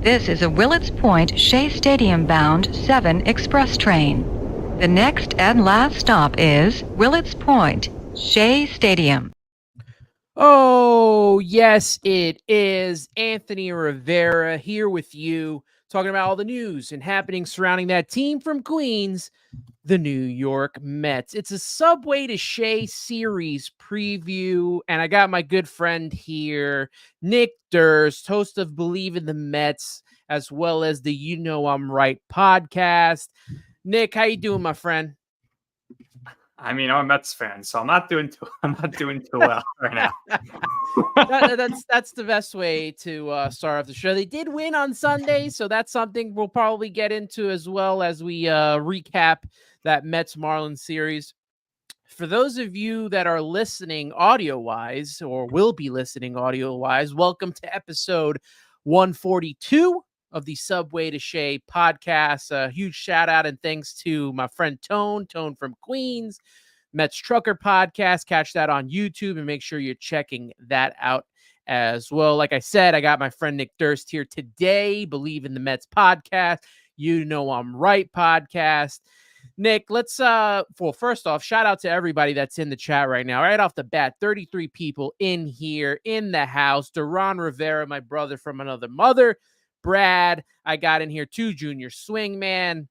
This is a Willets Point Shea Stadium bound 7 express train. The next and last stop is Willets Point, Shea Stadium. Oh, yes, it is Anthony Rivera here with you, talking about all the news and happenings surrounding that team from Queens, the New York Mets. It's a Subway to Shea series preview, and I got my good friend here, Nick Durst, host of Believe in the Mets, as well as the You Know I'm Right podcast. Nick, how you doing, my friend? I mean, I'm a Mets fan, so I'm not doing too well right now. That's the best way to start off the show. They did win on Sunday, so that's something we'll probably get into as well as we recap that Mets Marlins series. For those of you that are listening audio-wise or will be listening audio-wise, welcome to episode 142 of the Subway to Shea podcast. A huge shout out and thanks to my friend Tone from Queens, Mets Trucker podcast. Catch that on YouTube and make sure you're checking that out as well. Like I said, I got my friend Nick Durst here today, Believe in the Mets podcast, You Know I'm Right podcast. Nick, let's first off, shout out to everybody that's in the chat right now. Right off the bat, 33 people in here in the house. Duran Rivera, my brother from another mother. Brad, I got in here too. Junior Swingman,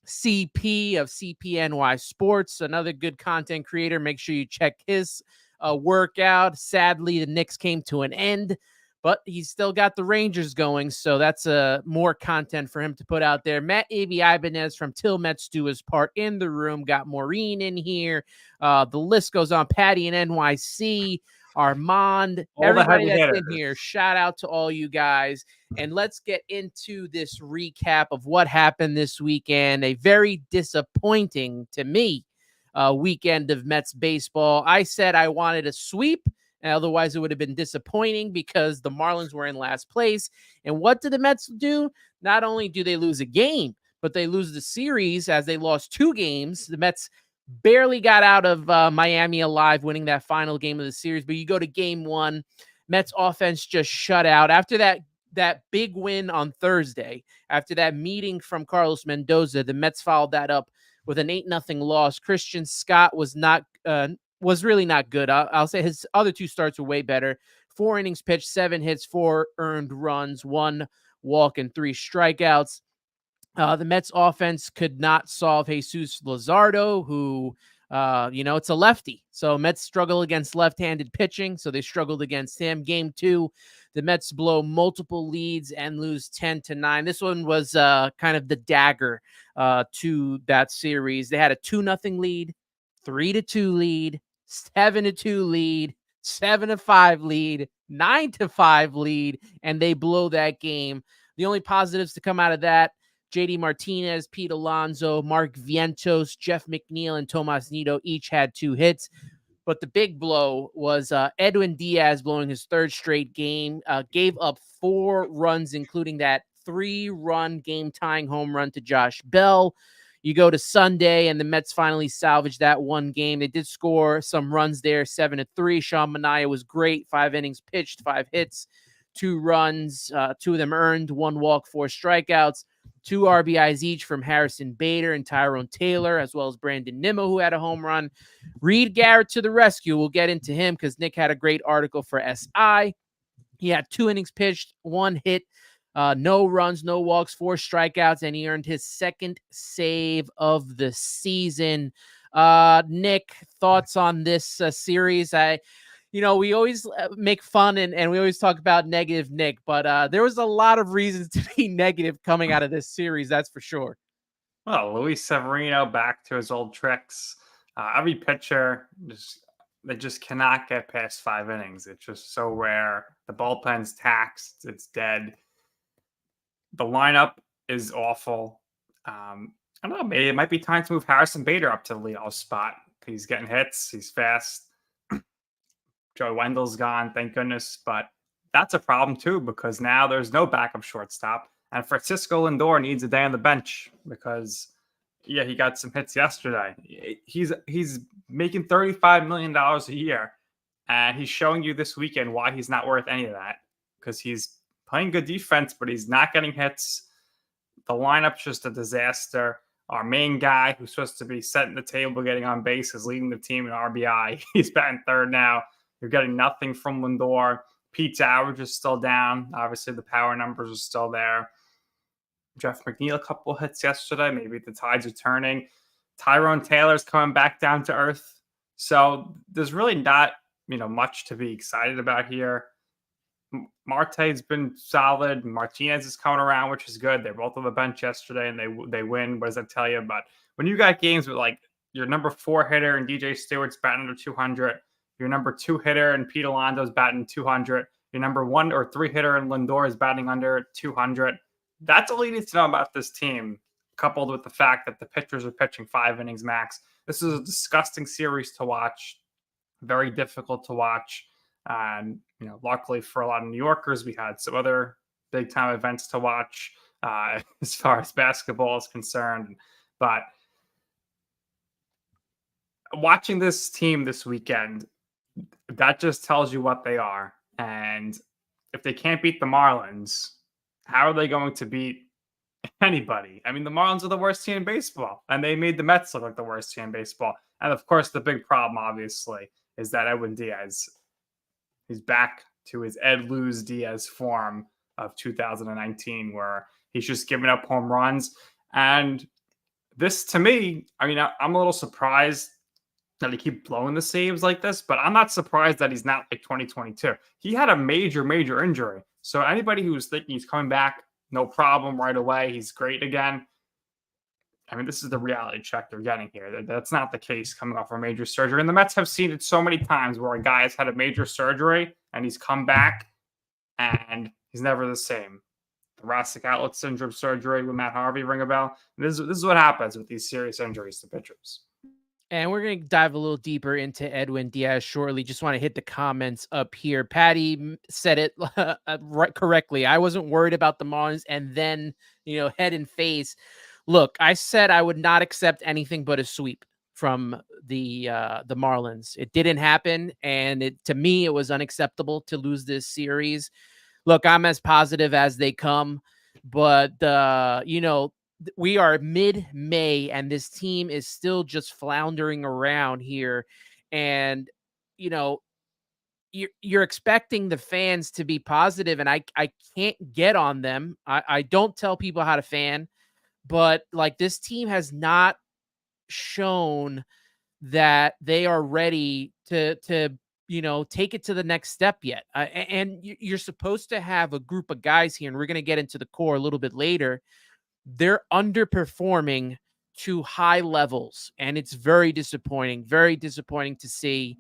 CP of CPNY Sports, another good content creator. Make sure you check his workout. Sadly, the Knicks came to an end, but he's still got the Rangers going, so that's more content for him to put out there. Matt Avi Ibanez from Till Mets Do his part in the room. Got Maureen in here. The list goes on. Patty and NYC. Armand, everybody that's in here, shout out to all you guys. And let's get into this recap of what happened this weekend. A very disappointing, to me, weekend of Mets baseball. I said I wanted a sweep, and otherwise it would have been disappointing because the Marlins were in last place. And what did the Mets do? Not only do they lose a game, but they lose the series as they lost 2 games. The Mets barely got out of Miami alive, winning that final game of the series. But you go to game 1, Mets offense just shut out. After that big win on Thursday, after that meeting from Carlos Mendoza, the Mets followed that up with an 8-0 loss. Christian Scott was really not good. I'll say his other 2 starts were way better. 4 innings pitched, 7 hits, 4 earned runs, 1 walk, and 3 strikeouts. The Mets offense could not solve Jesus Luzardo, who, it's a lefty. So Mets struggle against left-handed pitching, so they struggled against him. Game 2, the Mets blow multiple leads and lose 10-9. This one was kind of the dagger to that series. They had a 2-0 lead, 3-2 lead, 7-2 lead, 7-5 lead, 9-5 lead, and they blow that game. The only positives to come out of that, JD Martinez, Pete Alonso, Mark Vientos, Jeff McNeil, and Tomas Nido each had 2 hits. But the big blow was Edwin Diaz blowing his 3rd straight game, gave up 4 runs, including that 3-run game-tying home run to Josh Bell. You go to Sunday, and the Mets finally salvaged that one game. They did score some runs there, 7-3. Sean Manaea was great, 5 innings pitched, 5 hits, 2 runs, 2 of them earned, 1 walk, 4 strikeouts. 2 RBIs each from Harrison Bader and Tyrone Taylor, as well as Brandon Nimmo, who had a home run. Reed Garrett to the rescue. We'll get into him because Nick had a great article for SI. He had 2 innings pitched, 1 hit, no runs, no walks, 4 strikeouts, and he earned his 2nd save of the season. Nick, thoughts on this series? We always make fun and we always talk about negative Nick, but there was a lot of reasons to be negative coming out of this series, that's for sure. Well, Luis Severino back to his old tricks. Every pitcher, they just cannot get past 5 innings. It's just so rare. The bullpen's taxed. It's dead. The lineup is awful. I don't know. Maybe it might be time to move Harrison Bader up to the leadoff spot. He's getting hits. He's fast. Joey Wendell's gone, thank goodness. But that's a problem, too, because now there's no backup shortstop. And Francisco Lindor needs a day on the bench because, he got some hits yesterday. He's making $35 million a year. And he's showing you this weekend why he's not worth any of that because he's playing good defense, but he's not getting hits. The lineup's just a disaster. Our main guy, who's supposed to be setting the table, getting on base, is leading the team in RBI. He's batting third now. You're getting nothing from Lindor. Pete's average is still down. Obviously, the power numbers are still there. Jeff McNeil, a couple hits yesterday. Maybe the tides are turning. Tyrone Taylor's coming back down to earth. So there's really not, much to be excited about here. Marte's been solid. Martinez is coming around, which is good. They're both on the bench yesterday, and they win. What does that tell you? But when you got games with like your number 4 hitter and DJ Stewart's batting under 200, your number 2 hitter and Pete Alonso's batting 200, your number 1 or 3 hitter and Lindor is batting under 200, that's all you need to know about this team, coupled with the fact that the pitchers are pitching 5 innings max. This is a disgusting series to watch, very difficult to watch. And, luckily for a lot of New Yorkers, we had some other big time events to watch as far as basketball is concerned. But watching this team this weekend, that just tells you what they are. And if they can't beat the Marlins, how are they going to beat anybody? I mean, the Marlins are the worst team in baseball, and they made the Mets look like the worst team in baseball. And of course, the big problem, obviously, is that Edwin Diaz, he's back to his Ed Luz Diaz form of 2019, where he's just giving up home runs. And this, to me, I mean, I'm a little surprised that he keep blowing the saves like this, but I'm not surprised that he's not like 2022. He had a major injury. So anybody who's thinking he's coming back, no problem right away, he's great again, I mean, this is the reality check they're getting here. That's not the case coming off a major surgery. And the Mets have seen it so many times where a guy has had a major surgery and he's come back and he's never the same. Thoracic outlet syndrome surgery with Matt Harvey, ring a bell. This is what happens with these serious injuries to pitchers. And we're going to dive a little deeper into Edwin Diaz shortly. Just want to hit the comments up here. Patty said it right correctly. I wasn't worried about the Marlins, and then, head and face. Look, I said I would not accept anything but a sweep from the Marlins. It didn't happen, and to me, it was unacceptable to lose this series. Look, I'm as positive as they come, but we are mid-May, and this team is still just floundering around here, and you're expecting the fans to be positive, and I can't get on them. I don't tell people how to fan. But like, this team has not shown that they are ready to take it to the next step yet. And you're supposed to have a group of guys here, and we're going to get into the core a little bit later. They're underperforming to high levels, and it's very disappointing to see.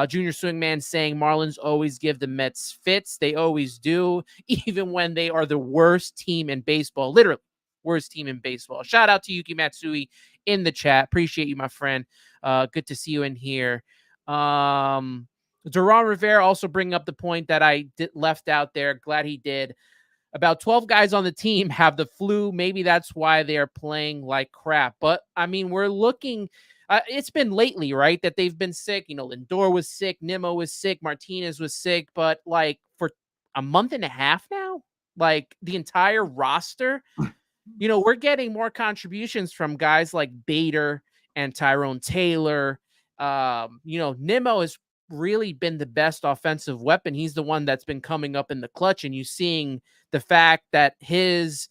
Junior Swingman saying Marlins always give the Mets fits. They always do, even when they are the worst team in baseball, literally. Worst team in baseball. Shout out to Yuki Matsui in the chat. Appreciate you, my friend. Good to see you in here. Duran Rivera also bringing up the point that I left out there. Glad he did. About 12 guys on the team have the flu. Maybe that's why they're playing like crap. But, I mean, we're looking it's been lately, right, that they've been sick. Lindor was sick. Nimmo was sick. Martinez was sick. But, like, for a month and a half now, like, the entire roster – we're getting more contributions from guys like Bader and Tyrone Taylor. Nimmo has really been the best offensive weapon. He's the one that's been coming up in the clutch, and you're seeing the fact that his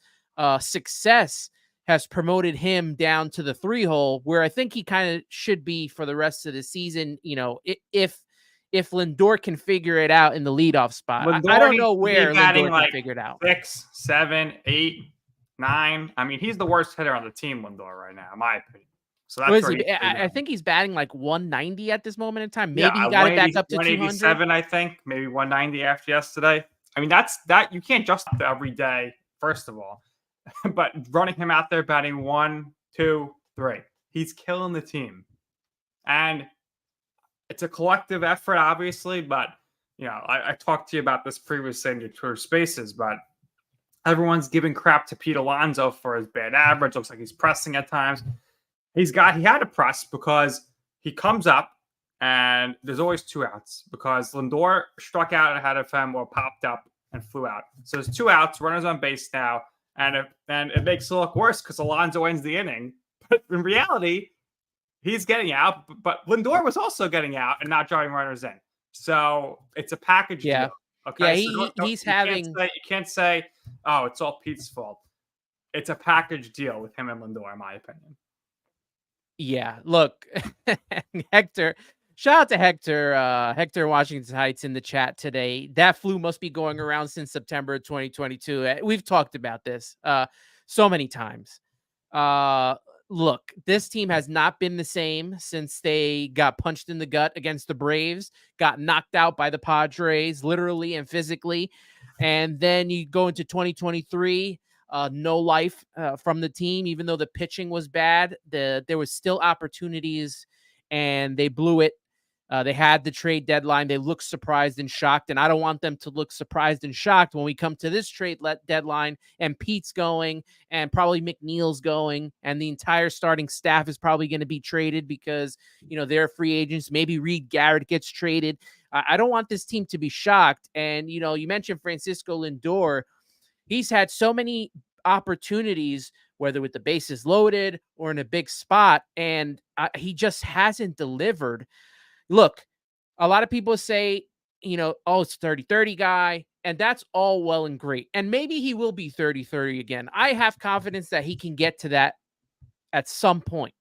success has promoted him down to the 3-hole, where I think he kind of should be for the rest of the season. If Lindor can figure it out in the leadoff spot, I don't know where Lindor can figure it out. 6, 7, 8, 9. I mean, he's the worst hitter on the team, Lindor, right now, in my opinion. So that's I think he's batting like 190 at this moment in time. Maybe he got it back up to 187, I think. Maybe 190 after yesterday. I mean, that you can't just do every day, first of all. But running him out there batting 1, 2, 3, he's killing the team. And it's a collective effort, obviously. But, I talked to you about this previously in your Twitter Spaces, but everyone's giving crap to Pete Alonso for his bad average. Looks like he's pressing at times. He had to press because he comes up and there's always 2 outs because Lindor struck out ahead of him or popped up and flew out. So there's 2 outs, runners on base now, and it makes it look worse because Alonso ends the inning. But in reality, he's getting out, but Lindor was also getting out and not driving runners in. So it's a package deal. Okay, Yeah, he's having. You can't say, oh, it's all Pete's fault. It's a package deal with him and Lindor, in my opinion. Yeah, look, Hector. Shout out to Hector. Hector Washington Heights in the chat today. That flu must be going around since September 2022. We've talked about this so many times. Look, this team has not been the same since they got punched in the gut against the Braves, got knocked out by the Padres, literally and physically. And then you go into 2023, no life from the team, even though the pitching was bad. There was still opportunities, and they blew it. They had the trade deadline. They looked surprised and shocked, and I don't want them to look surprised and shocked when we come to this trade deadline and Pete's going and probably McNeil's going and the entire starting staff is probably going to be traded because, they're free agents. Maybe Reed Garrett gets traded. I don't want this team to be shocked. And, you mentioned Francisco Lindor. He's had so many opportunities, whether with the bases loaded or in a big spot, and he just hasn't delivered. Look, a lot of people say, it's 30-30 guy, and that's all well and great. And maybe he will be 30-30 again. I have confidence that he can get to that at some point.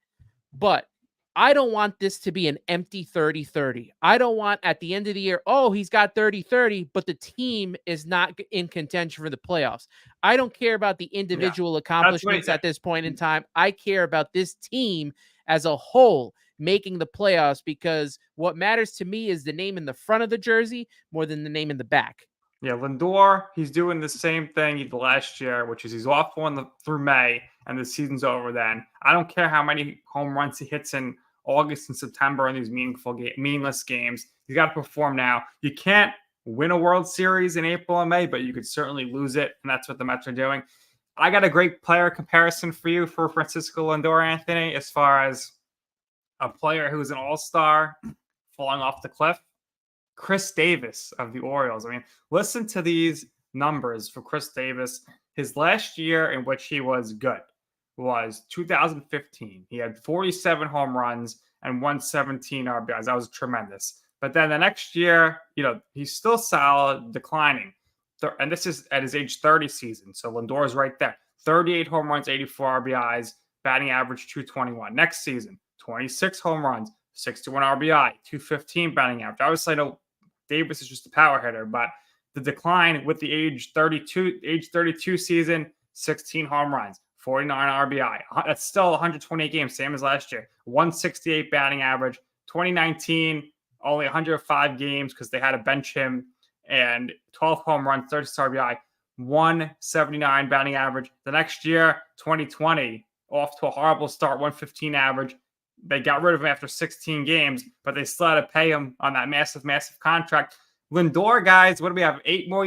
But I don't want this to be an empty 30-30. I don't want at the end of the year, he's got 30-30, but the team is not in contention for the playoffs. I don't care about the individual accomplishments at this point in time. I care about this team as a whole making the playoffs, because what matters to me is the name in the front of the jersey more than the name in the back. Yeah, Lindor, he's doing the same thing he did last year, which is he's off through May, and the season's over then. I don't care how many home runs he hits in August and September in these meaningless games. He's got to perform now. You can't win a World Series in April and May, but you could certainly lose it, and that's what the Mets are doing. I got a great player comparison for you for Francisco Lindor, Anthony, as far as a player who's an all-star falling off the cliff. Chris Davis of the Orioles. I mean, listen to these numbers for Chris Davis. His last year in which he was good was 2015. He had 47 home runs and 117 RBIs. That was tremendous. But then the next year, he's still solid, declining. And this is at his age 30 season. So Lindor is right there. 38 home runs, 84 RBIs, batting average 221. Next season, 26 home runs, 61 RBI, 215 batting average. Obviously, I know Davis is just a power hitter, but the decline with the age 32 season, 16 home runs, 49 RBI. That's still 128 games, same as last year. 168 batting average. 2019, only 105 games because they had to bench him, and 12 home runs, 36 RBI, 179 batting average. The next year, 2020, off to a horrible start, 115 average. They got rid of him after 16 games, but they still had to pay him on that massive, massive contract. Lindor, guys, what do we have? 9 more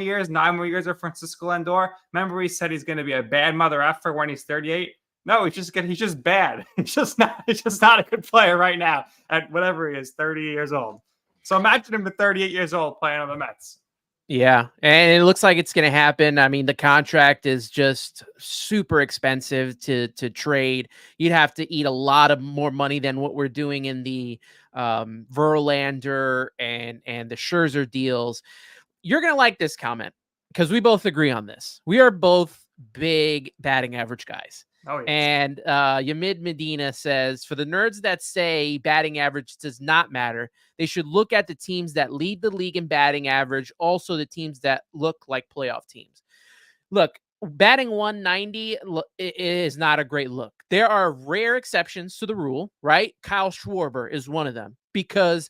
years of Francisco Lindor? Remember he said he's going to be a bad mother effer when he's 38? No, he's just bad. He's just not a good player right now at whatever he is, 30 years old. So imagine him at 38 years old playing on the Mets. Yeah, and it looks like it's going to happen. I mean, the contract is just super expensive to trade. You'd have to eat a lot of more money than what we're doing in the Verlander and the Scherzer deals. You're going to like this comment because we both agree on this. We are both big batting average guys. Oh, yes. And Yamid Medina says, for the nerds that say batting average does not matter, they should look at the teams that lead the league in batting average, also the teams that look like playoff teams. Look, batting 190 is not a great look. There are rare exceptions to the rule, right? Kyle Schwarber is one of them, because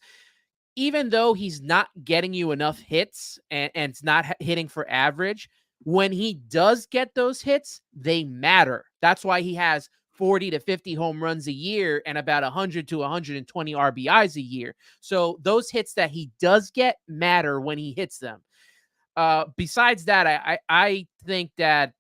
even though he's not getting you enough hits and it's not hitting for average, when he does get those hits, they matter. That's why he has 40 to 50 home runs a year and about 100 to 120 RBIs a year. So those hits that he does get matter when he hits them. Besides that, I think that,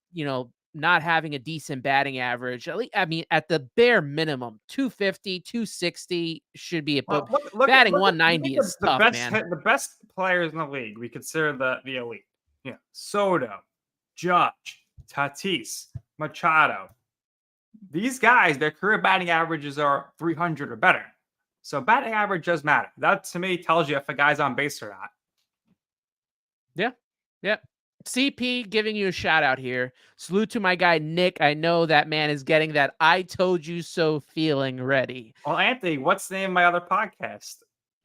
not having a decent batting average, at the bare minimum, 250, 260 should be batting 190 is tough, man. The best players in the league, we consider the elite. Soto, Judge, Tatis, Machado. These guys, their career batting averages are 300 or better. So batting average does matter. That to me tells you if a guy's on base or not. Yeah. CP giving you a shout out here. Salute to my guy Nick. I know that man is getting that I told you so feeling ready. Well, Anthony, what's the name of my other podcast?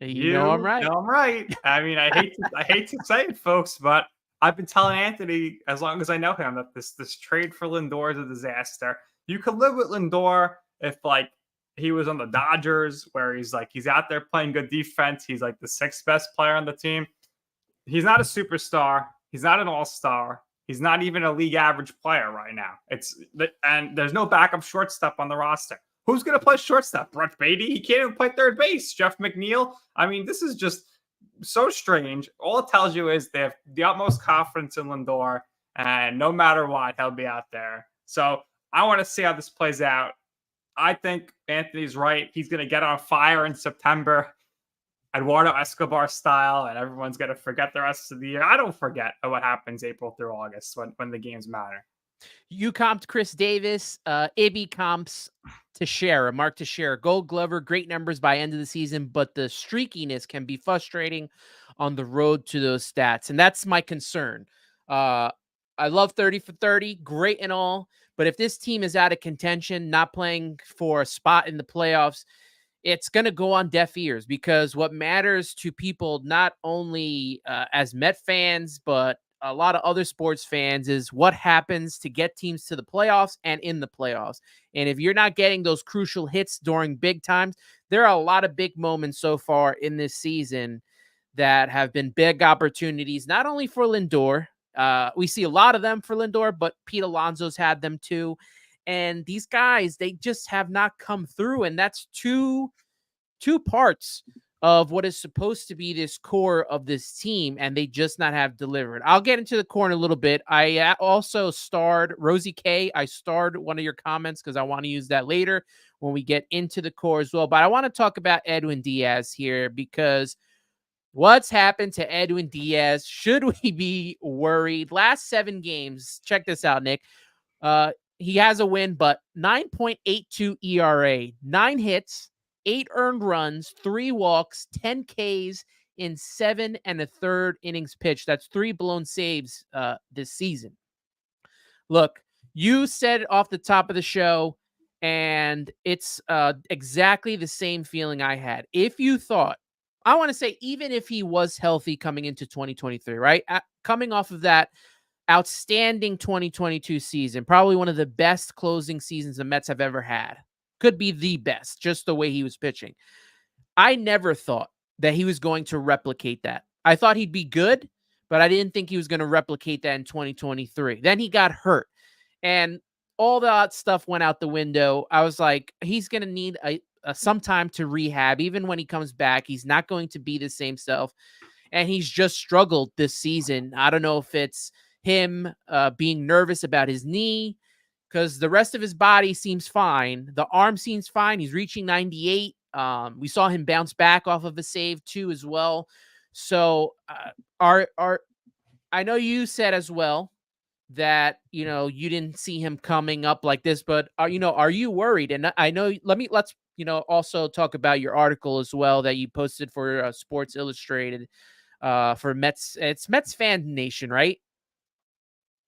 You know I'm right. I'm right. I mean, I hate to say it, folks, but I've been telling Anthony as long as I know him that this trade for Lindor is a disaster. You could live with Lindor if like he was on the Dodgers, where he's out there playing good defense. He's like the sixth best player on the team. He's not a superstar. He's not an all-star. He's not even a league average player right now. And there's no backup shortstop on the roster. Who's going to play shortstop? Brett Beatty? He can't even play third base. Jeff McNeil? I mean, this is just so strange. All it tells you is they have the utmost confidence in Lindor, and no matter what, he'll be out there. So I want to see how this plays out. I think Anthony's right. He's going to get on fire in September, Eduardo Escobar style, and everyone's going to forget the rest of the year. I don't forget what happens April through August when the games matter. You comped Chris Davis, Ibby comps Teixeira, Mark Teixeira, Gold Glover, great numbers by end of the season, but the streakiness can be frustrating on the road to those stats, and that's my concern. I love 30 for 30, great and all, but if this team is out of contention, not playing for a spot in the playoffs, it's going to go on deaf ears, because what matters to people, not only as Met fans, but a lot of other sports fans, is what happens to get teams to the playoffs and in the playoffs. And if you're not getting those crucial hits during big times, there are a lot of big moments so far in this season that have been big opportunities, not only for Lindor. We see a lot of them for Lindor, but Pete Alonso's had them too. And these guys, they just have not come through. And that's two parts of what is supposed to be this core of this team, and they just not have delivered. I'll get into the core in a little bit. I also starred Rosie K. I starred one of your comments because I want to use that later when we get into the core as well. But I want to talk about Edwin Diaz here, because what's happened to Edwin Diaz? Should we be worried? Last 7 games, check this out, Nick. He has a win, but 9.82 ERA, 9 hits, 8 earned runs, 3 walks, 10 Ks in 7 1/3 innings pitched. That's 3 blown saves this season. Look, you said it off the top of the show, and it's exactly the same feeling I had. If you thought, I want to say, even if he was healthy coming into 2023, right? Coming off of that outstanding 2022 season, probably one of the best closing seasons the Mets have ever had. Could be the best, just the way he was pitching. I never thought that he was going to replicate that. I thought he'd be good, but I didn't think he was going to replicate that in 2023. Then he got hurt, and all that stuff went out the window. I was like, he's going to need some time to rehab. Even when he comes back, he's not going to be the same self, and he's just struggled this season. I don't know if it's him being nervous about his knee, because the rest of his body seems fine. The arm seems fine. He's reaching 98. We saw him bounce back off of a save too as well. So I know you said as well that, you didn't see him coming up like this, but are you worried? And I know, let's also talk about your article as well that you posted for Sports Illustrated for Mets. It's Mets Fan Nation, right?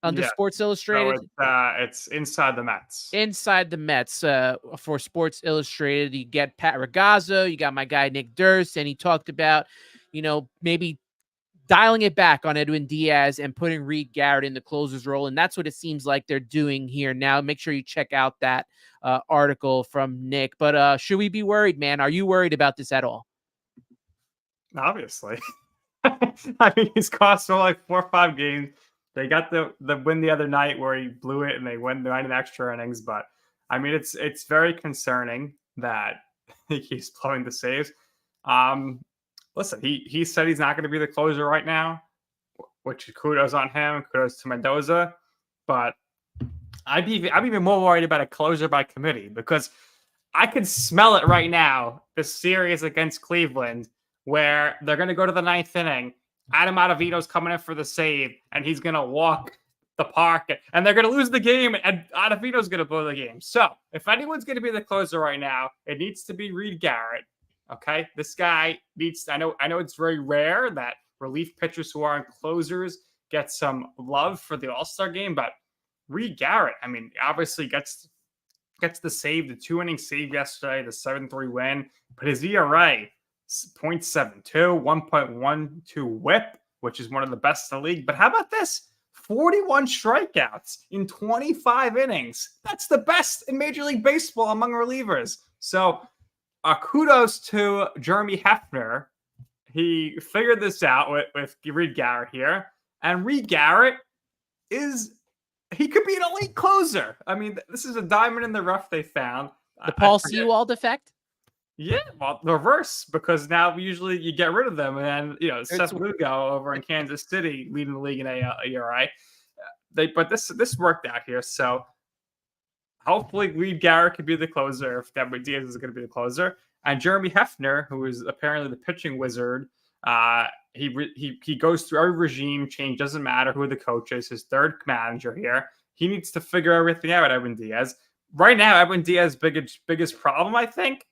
Under Sports Illustrated. So it's Inside the Mets. Inside the Mets for Sports Illustrated. You get Pat Ragazzo, you got my guy Nick Durst, and he talked about, maybe dialing it back on Edwin Diaz and putting Reed Garrett in the closer's role. And that's what it seems like they're doing here now. Make sure you check out that article from Nick. But should we be worried, man? Are you worried about this at all? Obviously. I mean, he's cost them like 4 or 5 games. They got the win the other night where he blew it and they win 9 extra innings. But I mean, it's very concerning that he keeps blowing the saves. Listen, he said he's not going to be the closer right now, which kudos on him, kudos to Mendoza. But I'm even more worried about a closer by committee, because I can smell it right now. The series against Cleveland, where they're going to go to the 9th inning. Adam Ottavino's coming in for the save, and he's going to walk the park, and they're going to lose the game, and Ottavino's going to blow the game. So if anyone's going to be the closer right now, it needs to be Reed Garrett. Okay, this guy needs. I know it's very rare that relief pitchers who aren't closers get some love for the All-Star game, but Reed Garrett, I mean, obviously gets the save, the 2-inning save yesterday, the 7-3 win, but his ERA 0.72, 1.12 WHIP, which is one of the best in the league. But how about this? 41 strikeouts in 25 innings. That's the best in Major League Baseball among relievers. So kudos to Jeremy Hefner. He figured this out with Reed Garrett here. And Reed Garrett he could be an elite closer. I mean, this is a diamond in the rough they found. The Paul Sewald effect? Yeah, well, the reverse, because now usually you get rid of them, and Seth Lugo over in Kansas City leading the league in ERA. But this worked out here, so hopefully Reed Garrett could be the closer if Edwin Diaz is going to be the closer, and Jeremy Hefner, who is apparently the pitching wizard. He goes through every regime change. Doesn't matter who the coach is. His third manager here. He needs to figure everything out. Edwin Diaz. Right now, Edwin Diaz's biggest problem, I think,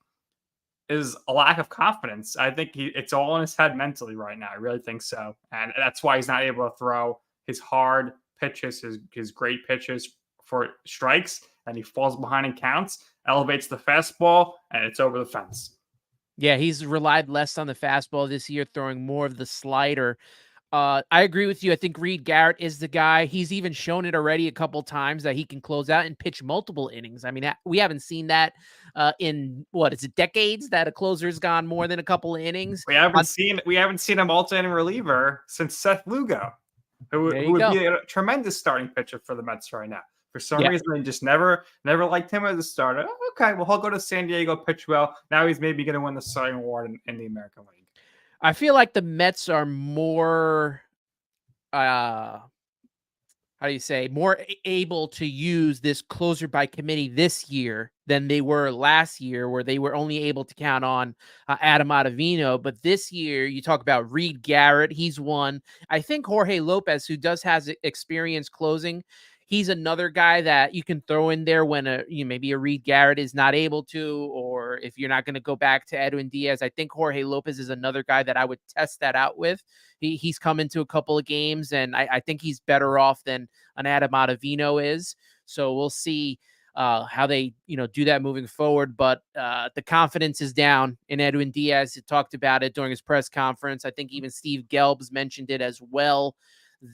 is a lack of confidence. I think it's all in his head mentally right now. I really think so. And that's why he's not able to throw his hard pitches, his great pitches for strikes, and he falls behind in counts, elevates the fastball, and it's over the fence. Yeah, he's relied less on the fastball this year, throwing more of the slider. I agree with you. I think Reed Garrett is the guy. He's even shown it already a couple times that he can close out and pitch multiple innings. I mean, we haven't seen that in decades that a closer's gone more than a couple of innings. We haven't seen a multi-inning reliever since Seth Lugo, who would be a tremendous starting pitcher for the Mets right now. For some reason, they just never liked him as a starter. Okay, well, he'll go to San Diego, pitch well. Now he's maybe going to win the Cy Young Award in the American League. I feel like the Mets are more, more able to use this closer by committee this year than they were last year, where they were only able to count on Adam Ottavino. But this year, you talk about Reed Garrett. He's one. I think Jorge Lopez, who has experience closing, he's another guy that you can throw in there when maybe a Reed Garrett is not able to, or if you're not going to go back to Edwin Diaz. I think Jorge Lopez is another guy that I would test that out with. He's come into a couple of games, and I think he's better off than an Adam Ottavino is. So we'll see how they do that moving forward. But the confidence is down in Edwin Diaz. He talked about it during his press conference. I think even Steve Gelbs mentioned it as well,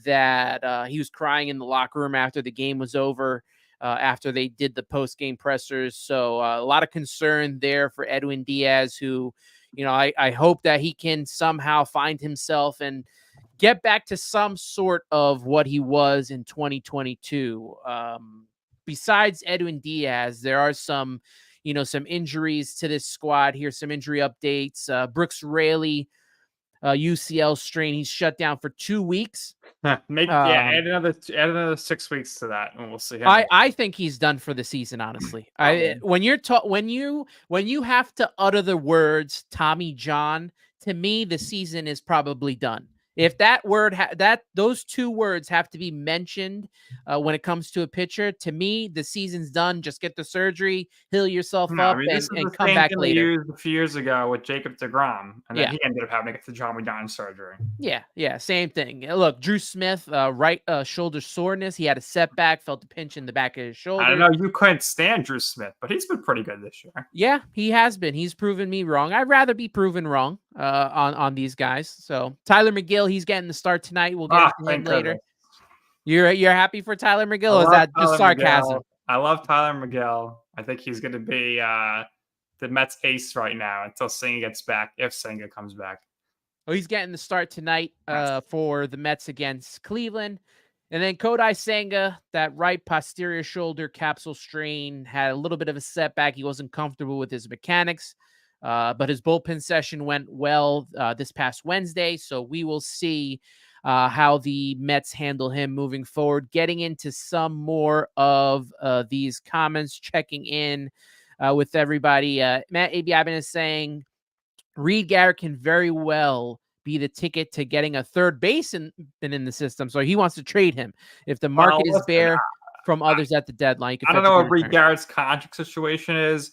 that he was crying in the locker room after the game was over, after they did the post-game pressers. So a lot of concern there for Edwin Diaz, who, I hope that he can somehow find himself and get back to some sort of what he was in 2022. Besides Edwin Diaz, there are some injuries to this squad here, some injury updates. Brooks Raley, UCL strain. He's shut down for 2 weeks. Add another 6 weeks to that, and we'll see. I think he's done for the season. Honestly, when you have to utter the words Tommy John, to me, the season is probably done. If that word, those two words have to be mentioned when it comes to a pitcher, to me, the season's done. Just get the surgery, heal yourself up, and come back later. A few years ago with Jacob deGrom, and then he ended up having to get the Tommy John surgery. Yeah, same thing. Look, Drew Smith, right shoulder soreness. He had a setback, felt a pinch in the back of his shoulder. I don't know. You couldn't stand Drew Smith, but he's been pretty good this year. Yeah, he has been. He's proven me wrong. I'd rather be proven wrong on these guys. So Tyler McGill, he's getting the start tonight. We'll get to him later. You're happy for Tyler McGill? Or is that just sarcasm? McGill. I love Tyler McGill. I think he's going to be the Mets ace right now until Senga gets back, if Senga comes back. Well, he's getting the start tonight for the Mets against Cleveland. And then Kodai Senga, that right posterior shoulder capsule strain, had a little bit of a setback. He wasn't comfortable with his mechanics. But his bullpen session went well this past Wednesday, so we will see how the Mets handle him moving forward. Getting into some more of these comments, checking in with everybody. Matt Abiabin is saying Reed Garrett can very well be the ticket to getting a third baseman in the system. So he wants to trade him. If the Well, market is listen, bare from others at the deadline, you can I don't fetch a know good what Reed return. Garrett's contract situation is.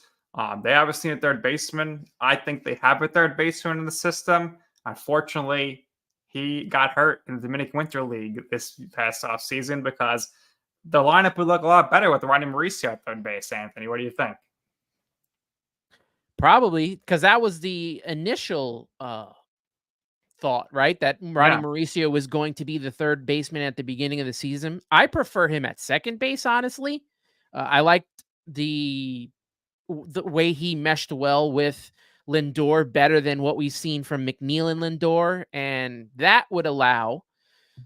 They obviously need a third baseman. I think they have a third baseman in the system. Unfortunately, he got hurt in the Dominican Winter League this past offseason because the lineup would look a lot better with Ronnie Mauricio at third base. Anthony, what do you think? Probably, because that was the initial thought, right? That Ronnie Mauricio was going to be the third baseman at the beginning of the season. I prefer him at second base, honestly. I liked the way he meshed well with Lindor better than what we've seen from McNeil and Lindor, and that would allow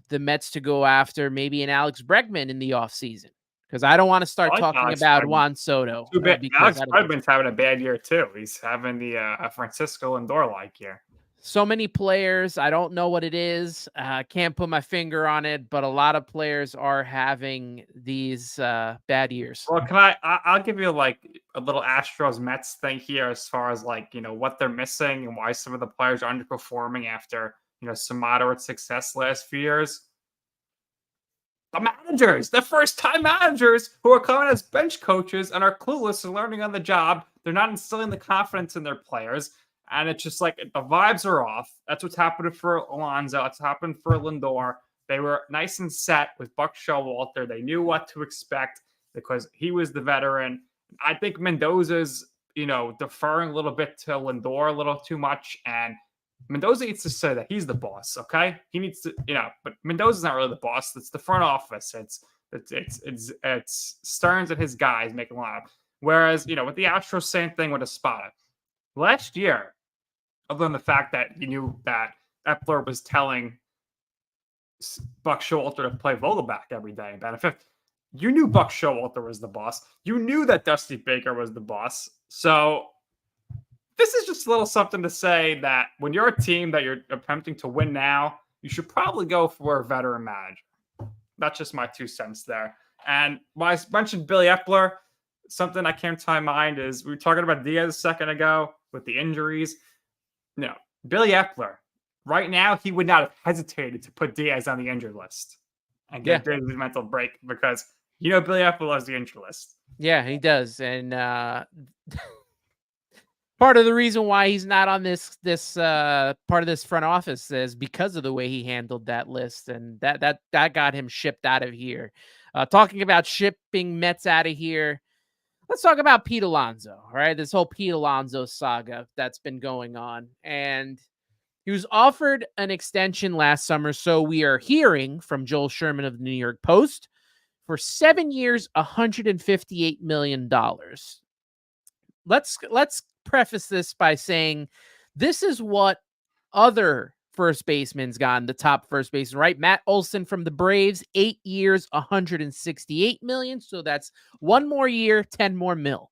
the Mets to go after maybe an Alex Bregman in the offseason. Because I don't want to start talking Alex about Bregman. Juan Soto. Alex Bregman's having a bad year too. He's having the Francisco Lindor-like year. So many players. I don't know what it is. Can't put my finger on it, but a lot of players are having these bad years. Well, I'll give you like a little Astros Mets thing here as far as like, what they're missing and why some of the players are underperforming after, some moderate success last few years. The managers, the first-time managers who are coming as bench coaches and are clueless and learning on the job. They're not instilling the confidence in their players. And it's just like the vibes are off. That's what's happening for Alonso. It's happened for Lindor. They were nice and set with Buck Showalter. They knew what to expect because he was the veteran. I think Mendoza's, deferring a little bit to Lindor a little too much. And Mendoza needs to say that he's the boss, okay? He needs to, but Mendoza's not really the boss. It's the front office. It's Stearns and his guys making a lot of. Whereas, with the Astros, same thing with Espada. Last year, other than the fact that you knew that Epler was telling Buck Showalter to play Vogelback every day in benefit, you knew Buck Showalter was the boss. You knew that Dusty Baker was the boss. So this is just a little something to say that when you're a team that you're attempting to win now, you should probably go for a veteran manager. That's just my 2 cents there. And when I mentioned Billy Epler, something that came to my mind is we were talking about Diaz a second ago with the injuries. No, Billy Epler, right now, he would not have hesitated to put Diaz on the injured list and get Diaz a mental break because, Billy Epler loves the injured list. Yeah, he does. And part of the reason why he's not on this part of this front office is because of the way he handled that list, and that got him shipped out of here. Talking about shipping Mets out of here, let's talk about Pete Alonso. All right, this whole Pete Alonso saga that's been going on, and he was offered an extension last summer. So we are hearing from Joel Sherman of the New York Post for 7 years, $158 million. Let's preface this by saying this is what other first baseman's gotten, the top first baseman, right? Matt Olson from the Braves, 8 years, $168 million. So that's 1 more year, 10 more mil.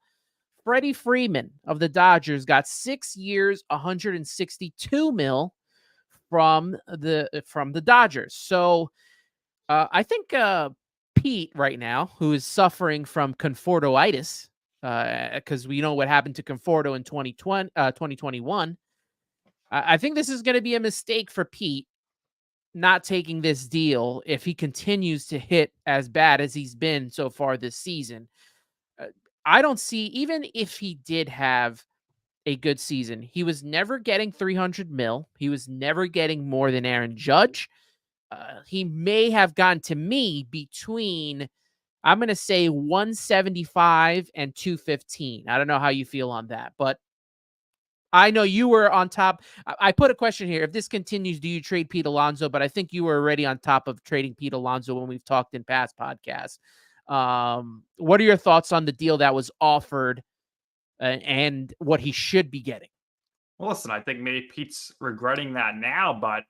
Freddie Freeman of the Dodgers got 6 years, $162 million from the Dodgers. So I think Pete right now, who is suffering from Confortoitis, because we know what happened to Conforto in 2021. I think this is going to be a mistake for Pete not taking this deal if he continues to hit as bad as he's been so far this season. I don't see, even if he did have a good season, he was never getting 300 mil. He was never getting more than Aaron Judge. He may have gone to me between, I'm going to say 175 and 215. I don't know how you feel on that, but I know you were on top. I put a question here. If this continues, do you trade Pete Alonso? But I think you were already on top of trading Pete Alonso when we've talked in past podcasts. What are your thoughts on the deal that was offered and what he should be getting? Well, listen, I think maybe Pete's regretting that now, but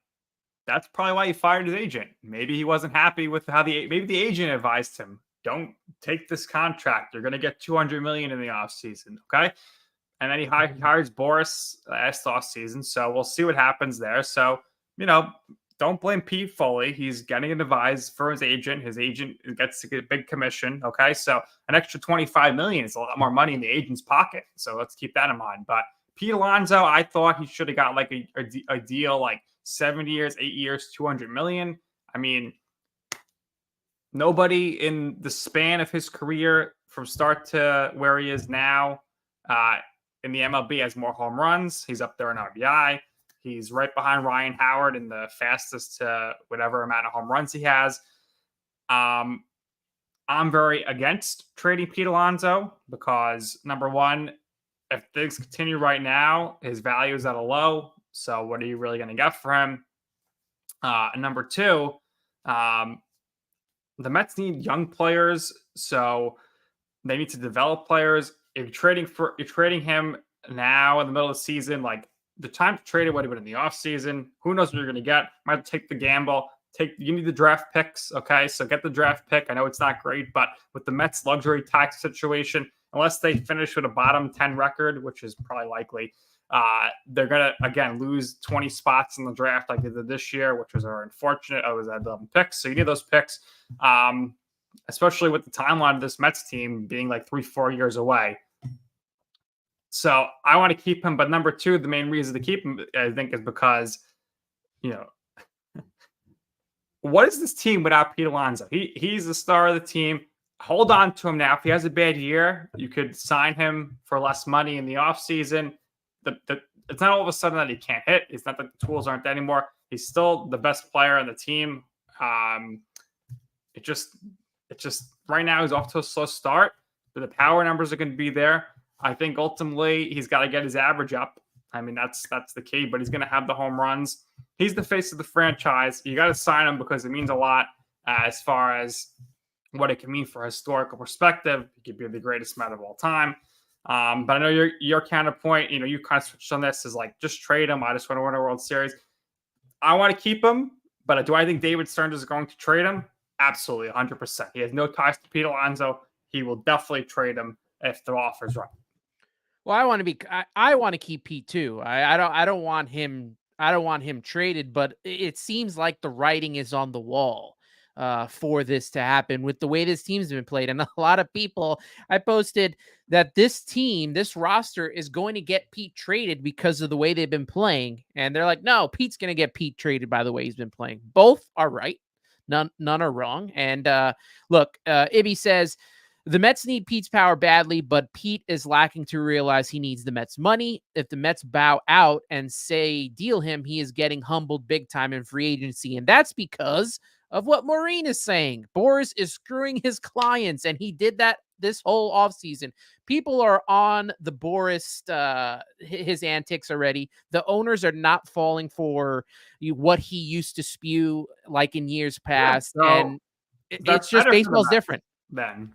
that's probably why he fired his agent. Maybe he wasn't happy with maybe the agent advised him, don't take this contract. You're going to get $200 million in the offseason. Okay. And then he hires Boris last offseason. So we'll see what happens there. So, don't blame Pete fully. He's getting an advice for his agent. His agent gets a big commission. Okay. So an extra $25 million is a lot more money in the agent's pocket. So let's keep that in mind. But Pete Alonso, I thought he should have got like a deal like 7 years, 8 years, 200 million. I mean, nobody in the span of his career from start to where he is now in the MLB has more home runs. He's up there in RBI. He's right behind Ryan Howard in the fastest to whatever amount of home runs he has. I'm very against trading Pete Alonso because, number one, if things continue right now, his value is at a low. So what are you really going to get for him? And number two, the Mets need young players, so they need to develop players. If you're trading him now in the middle of the season, like the time to trade it would have been in the offseason. Who knows what you're going to get? Might take the gamble. You need the draft picks, okay? So get the draft pick. I know it's not great, but with the Mets luxury tax situation, unless they finish with a bottom 10 record, which is probably likely, they're going to, again, lose 20 spots in the draft like they did this year, which was unfortunate. I was at 11 picks. So you need those picks, especially with the timeline of this Mets team being like 3-4 years away. So I want to keep him. But number two, the main reason to keep him, I think, is because, what is this team without Pete Alonso? He's the star of the team. Hold on to him now. If he has a bad year, you could sign him for less money in the offseason. It's not all of a sudden that he can't hit. It's not that the tools aren't there anymore. He's still the best player on the team. It just right now he's off to a slow start, but the power numbers are going to be there. I think ultimately he's got to get his average up. I mean, that's the key, but he's going to have the home runs. He's the face of the franchise. You got to sign him because it means a lot as far as what it can mean for historical perspective. He could be the greatest Met of all time. But I know your counterpoint, you kind of switched on this, is like, just trade him. I just want to win a World Series. I want to keep him, but do I think David Stearns is going to trade him? Absolutely, 100%. He has no ties to Pete Alonso. He will definitely trade him if the offer's right. Well, I want to keep Pete too. I don't want him traded, but it seems like the writing is on the wall for this to happen with the way this team's been played. And a lot of people, I posted that this roster is going to get Pete traded because of the way they've been playing. And they're like, no, Pete's going to get Pete traded by the way he's been playing. Both are right. None are wrong. And look, Ibby says, the Mets need Pete's power badly, but Pete is lacking to realize he needs the Mets' money. If the Mets bow out and say deal him, he is getting humbled big time in free agency. And that's because of what Maureen is saying. Boris is screwing his clients, and he did that this whole offseason. People are on the Boris, his antics already. The owners are not falling for what he used to spew like in years past. Yeah, so and it's just baseball's different. Then.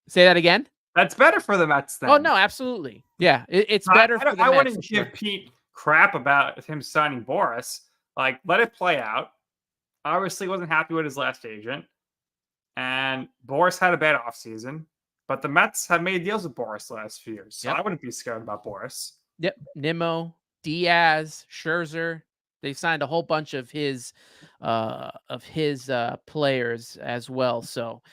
Say that again? That's better for the Mets then. Oh, no, absolutely. Yeah, it's better for the Mets. I wouldn't give Pete crap about him signing Boris. Like, let it play out. Obviously, wasn't happy with his last agent. And Boris had a bad offseason. But the Mets have made deals with Boris the last few years. So I wouldn't be scared about Boris. Yep. Nimmo, Diaz, Scherzer. They signed a whole bunch of his players as well. So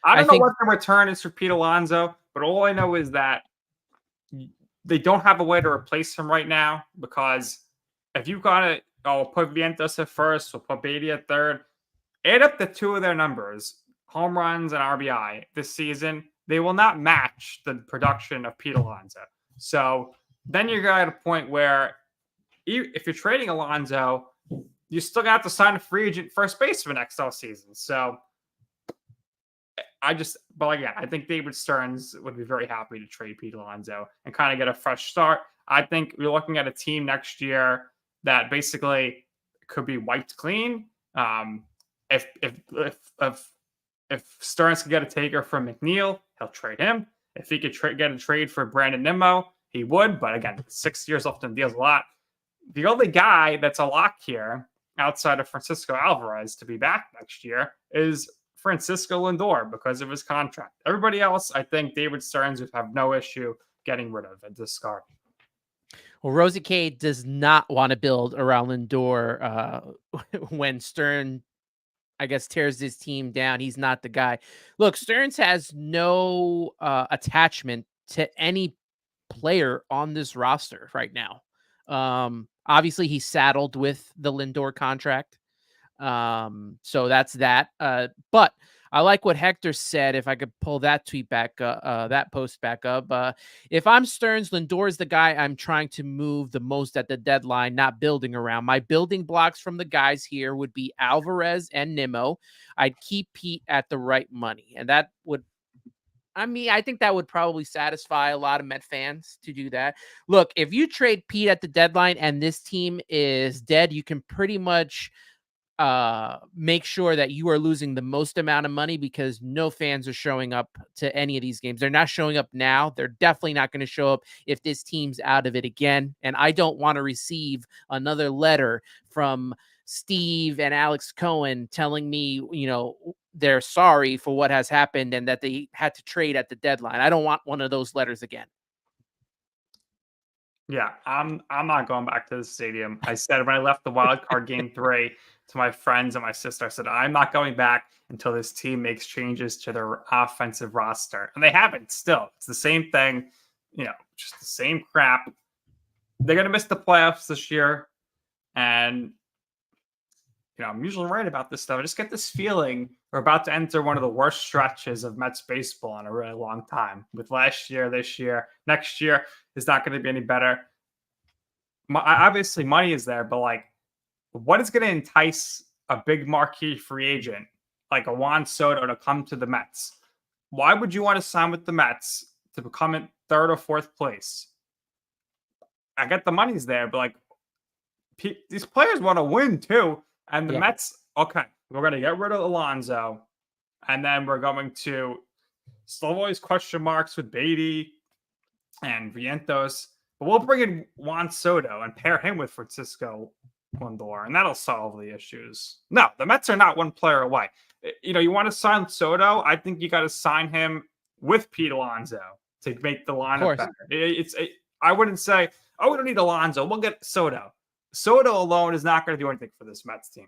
I don't know what the return is for Pete Alonso, but all I know is that they don't have a way to replace him right now, because if you've got to put Vientos at first, we'll put Beatty at third, add up the two of their numbers, home runs and RBI this season, they will not match the production of Pete Alonso. So then you're at a point where if you're trading Alonso, you still got to sign a free agent first baseman next offseason. So but again, I think David Stearns would be very happy to trade Pete Alonso and kind of get a fresh start. I think we're looking at a team next year that basically could be wiped clean. If Stearns can get a taker from McNeil, he'll trade him. If he could get a trade for Brandon Nimmo, he would. But again, 6 years left in the deal's a lot. The only guy that's a lock here outside of Francisco Alvarez to be back next year is Francisco Lindor because of his contract. Everybody else, I think David Stearns would have no issue getting rid of and discarding. Well, Rosie K does not want to build around Lindor when Stern, I guess, tears his team down. He's not the guy. Look, Stearns has no attachment to any player on this roster right now. Obviously, he's saddled with the Lindor contract. So that's that. But I like what Hector said. If I could pull that tweet back, that post back up. If I'm Stearns, Lindor is the guy I'm trying to move the most at the deadline, not building around. My building blocks from the guys here would be Alvarez and Nimmo. I'd keep Pete at the right money, and that would. I mean, I think that would probably satisfy a lot of Met fans to do that. Look, if you trade Pete at the deadline and this team is dead, you can pretty much make sure that you are losing the most amount of money because no fans are showing up to any of these games. They're not showing up now. They're definitely not going to show up if this team's out of it again. And I don't want to receive another letter from Steve and Alex Cohen telling me, they're sorry for what has happened and that they had to trade at the deadline. I don't want one of those letters again. Yeah, I'm not going back to the stadium. I said when I left the wild card game 3 to my friends and my sister, I said I'm not going back until this team makes changes to their offensive roster. And they haven't still. It's the same thing, just the same crap. They're going to miss the playoffs this year. And I'm usually right about this stuff. I just get this feeling we're about to enter one of the worst stretches of Mets baseball in a really long time. With last year, this year, next year is not going to be any better. Obviously, money is there, but what is going to entice a big marquee free agent like a Juan Soto to come to the Mets? Why would you want to sign with the Mets to become in 3rd or 4th place? I get the money's there, but these players want to win too. And the Mets, okay, we're going to get rid of Alonso. And then we're going to still always question marks with Beatty and Vientos. But we'll bring in Juan Soto and pair him with Francisco Lindor, and that'll solve the issues. No, the Mets are not one player away. You want to sign Soto, I think you got to sign him with Pete Alonso to make the lineup better. I wouldn't say, we don't need Alonso. We'll get Soto. Soto alone is not going to do anything for this Mets team.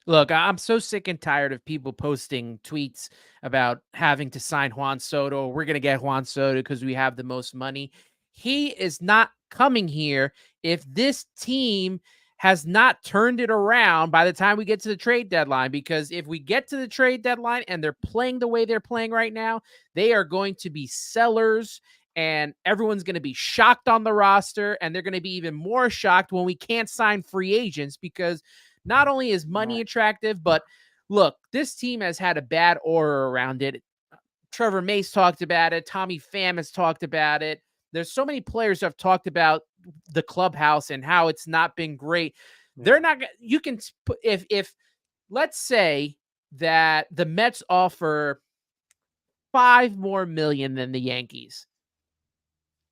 Look, I'm so sick and tired of people posting tweets about having to sign Juan Soto. We're going to get Juan Soto because we have the most money. He is not coming here if this team has not turned it around by the time we get to the trade deadline. Because if we get to the trade deadline and they're playing the way they're playing right now, they are going to be sellers. And everyone's going to be shocked on the roster, and they're going to be even more shocked when we can't sign free agents because not only is money attractive, but look, this team has had a bad aura around it. Trevor Mace talked about it. Tommy Pham has talked about it. There's so many players who have talked about the clubhouse and how it's not been great. They're not. You can if let's say that the Mets offer $5 more million than the Yankees.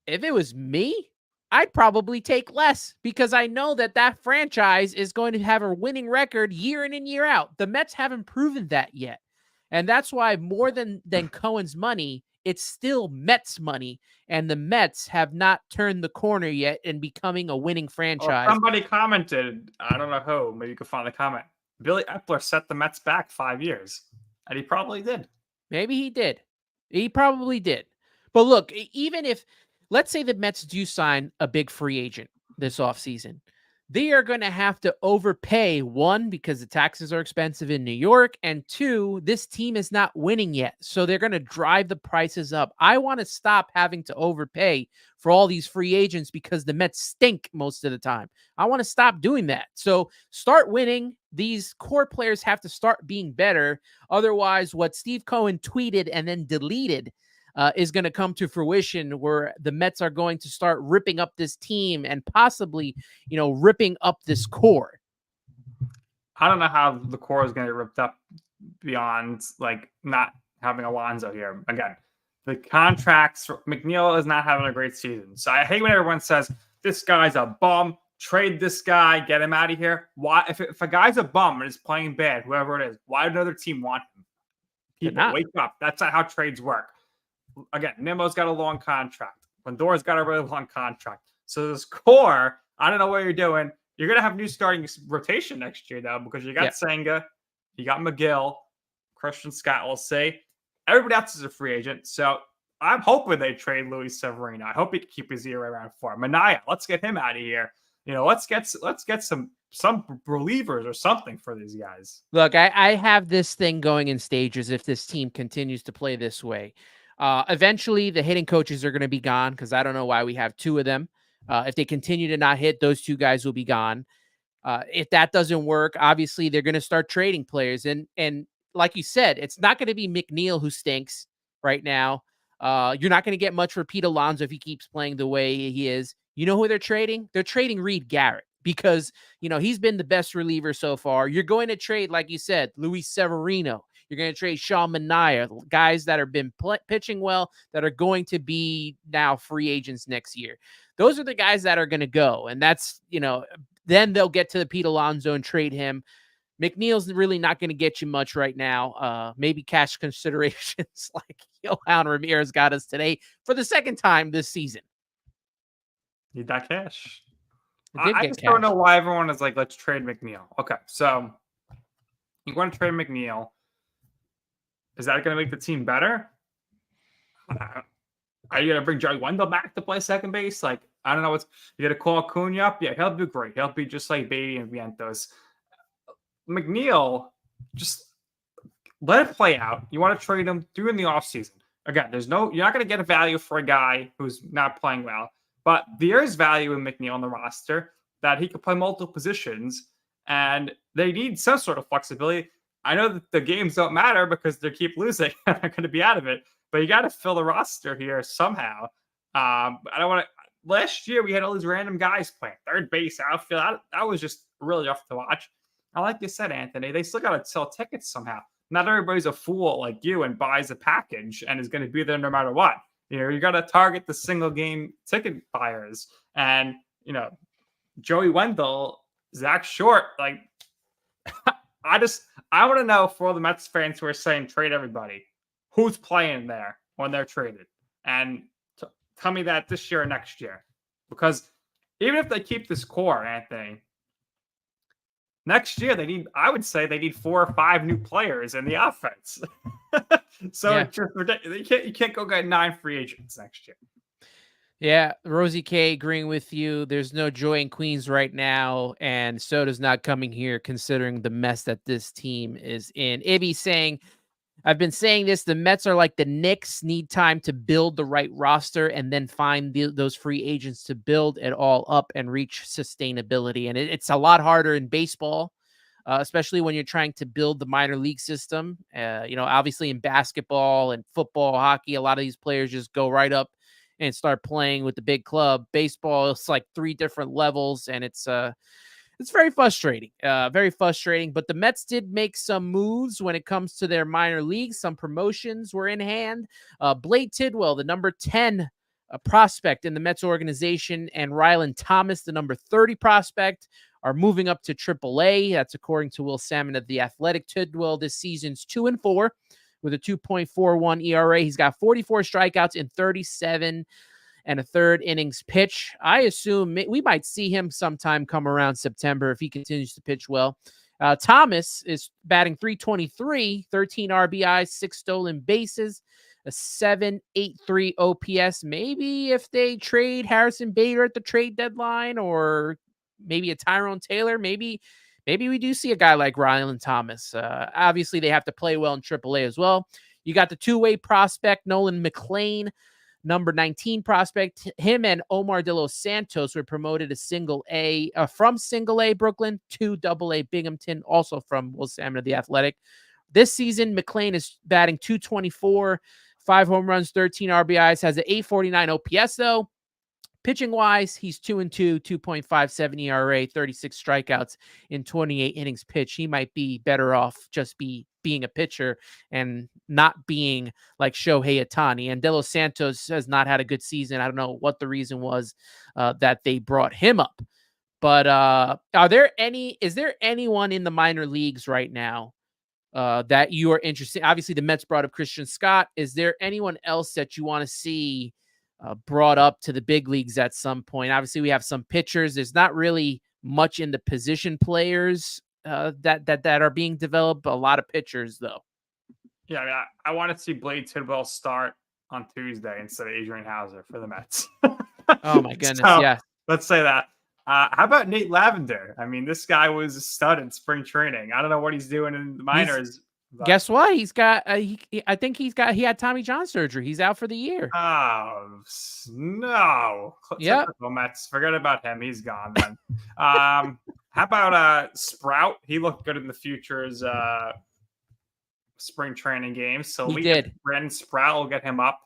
If it was me, I'd probably take less because I know that franchise is going to have a winning record year in and year out. The Mets haven't proven that yet. And that's why more than Cohen's money, it's still Mets money. And the Mets have not turned the corner yet in becoming a winning franchise. Well, somebody commented, I don't know who, maybe you can find the comment. Billy Epler set the Mets back 5 years. And he probably did. Maybe he did. He probably did. But look, even if, let's say the Mets do sign a big free agent this offseason, they are going to have to overpay, one, because the taxes are expensive in New York, and two, this team is not winning yet. So they're going to drive the prices up. I want to stop having to overpay for all these free agents because the Mets stink most of the time. I want to stop doing that. So start winning. These core players have to start being better. Otherwise, what Steve Cohen tweeted and then deleted is going to come to fruition, where the Mets are going to start ripping up this team and possibly, ripping up this core. I don't know how the core is going to get ripped up beyond not having Alonso here. Again, the contracts, McNeil is not having a great season. So I hate when everyone says this guy's a bum, trade this guy, get him out of here. Why? If a guy's a bum and is playing bad, whoever it is, why would another team want him? People, wake up. That's not how trades work. Again, Nimmo's got a long contract. Lindor's got a really long contract. So this core, I don't know what you're doing. You're going to have new starting rotation next year, though, because you got Senga, you got McGill, Christian Scott, we'll see. Everybody else is a free agent. So I'm hoping they trade Luis Severino. I hope he can keep his ear around for him. Manaea, let's get him out of here. let's get some relievers or something for these guys. Look, I have this thing going in stages if this team continues to play this way. Eventually, the hitting coaches are going to be gone because I don't know why we have two of them. If they continue to not hit, those two guys will be gone. If that doesn't work, obviously they're going to start trading players. And like you said, it's not going to be McNeil who stinks right now. You're not going to get much for Pete Alonso if he keeps playing the way he is. You know who they're trading? They're trading Reed Garrett because, he's been the best reliever so far. You're going to trade, like you said, Luis Severino. You're going to trade Sean Manaea, guys that have been pitching well that are going to be now free agents next year. Those are the guys that are going to go. And that's, then they'll get to the Pete Alonso and trade him. McNeil's really not going to get you much right now. Maybe cash considerations like Jose Ramirez got us today for the second time this season. Need that cash. I just don't know why everyone is like, let's trade McNeil. Okay, so you want to trade McNeil. Is that going to make the team better? Are you going to bring Joey Wendell back to play second base? Like, I don't know what's... You got to call Acuna up? Yeah, he'll do great. He'll be just like Beatty and Vientos. McNeil, just let it play out. You want to trade him, do it in the offseason. Again, you're not going to get a value for a guy who's not playing well. But there is value in McNeil on the roster that he could play multiple positions, and they need some sort of flexibility. I know that the games don't matter because they keep losing and they're going to be out of it, but you got to fill the roster here somehow. I don't want to. Last year, we had all these random guys playing third base, outfield. That was just really rough to watch. And like you said, Anthony, they still got to sell tickets somehow. Not everybody's a fool like you and buys a package and is going to be there no matter what. You got to target the single game ticket buyers. And, Joey Wendell, Zach Short, like, I want to know for all the Mets fans who are saying trade everybody, who's playing there when they're traded? And tell me that this year or next year. Because even if they keep this core, Anthony, next year I would say they need 4 or 5 new players in the offense. So yeah. It's just ridiculous. You can't go get 9 free agents next year. Yeah, Rosie K agreeing with you. There's no joy in Queens right now, and Soda's not coming here considering the mess that this team is in. Ibby saying, I've been saying this, the Mets are like the Knicks, need time to build the right roster and then find those free agents to build it all up and reach sustainability. And it's a lot harder in baseball, especially when you're trying to build the minor league system. Obviously in basketball and football, hockey, a lot of these players just go right up and start playing with the big club. Baseball, it's like 3 different levels, and it's very frustrating, but the Mets did make some moves when it comes to their minor leagues. Some promotions were in hand. Blade Tidwell, the number 10 prospect in the Mets organization, and Rylan Thomas, the number 30 prospect, are moving up to AAA. That's according to Will Salmon of The Athletic. Tidwell this season's 2-4 with a 2.41 ERA. He's got 44 strikeouts in 37 and a third innings pitch. I assume we might see him sometime come around September if he continues to pitch well. Thomas is batting .323, 13 RBIs, 6 stolen bases, a 7.83 OPS. Maybe if they trade Harrison Bader at the trade deadline, or maybe a Tyrone Taylor, maybe we do see a guy like Rylan Thomas. Obviously, they have to play well in AAA as well. You got the two-way prospect, Nolan McLean, number 19 prospect. Him and Omar De Los Santos were promoted to from single A Brooklyn to AA Binghamton, also from Will Salmon of The Athletic. This season, McLean is batting .224, 5 home runs, 13 RBIs, has an .849 OPS though. Pitching wise, he's 2-2, 2.57 ERA, 36 strikeouts in 28 innings pitched. He might be better off just being a pitcher and not being like Shohei Ohtani. And De Los Santos has not had a good season. I don't know what the reason was that they brought him up. But is there anyone in the minor leagues right now that you are interested in? Obviously, the Mets brought up Christian Scott. Is there anyone else that you want to see brought up to the big leagues at some point? Obviously, we have some pitchers. There's not really much in the position players that are being developed. A lot of pitchers, though. Yeah, I mean, I want to see Blade Tidwell start on Tuesday instead of Adrian Hauser for the Mets. Oh my goodness! So, yeah, let's say that. How about Nate Lavender? I mean, this guy was a stud in spring training. I don't know what he's doing in the minors. Guess what? He's got. I think he had Tommy John surgery. He's out for the year. Oh no! Yeah. Mets. Forget about him. He's gone then. How about Sprout? He looked good in the Futures spring training games. So he did. Brandon Sprout will get him up.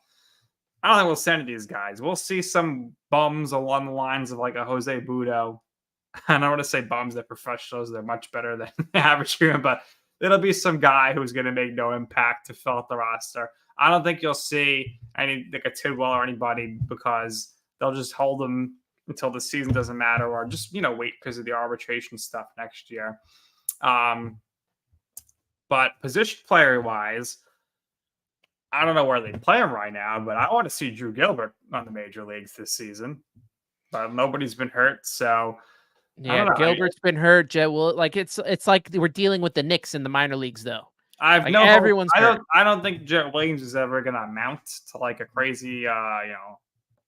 I don't think we'll send these guys. We'll see some bums along the lines of like a Jose Budo. I don't want to say bums. They're professionals. They're much better than the average human, but it'll be some guy who's going to make no impact to fill out the roster. I don't think you'll see any like a Tidwell or anybody because they'll just hold them until the season doesn't matter, or just wait because of the arbitration stuff next year. But position player wise, I don't know where they play him right now, but I want to see Drew Gilbert on the major leagues this season. But nobody's been hurt, so yeah, Gilbert's been hurt. Jet will it's like we're dealing with the Knicks in the minor leagues, though. Everyone's hurt. I don't think Jet Williams is ever going to amount to like a crazy,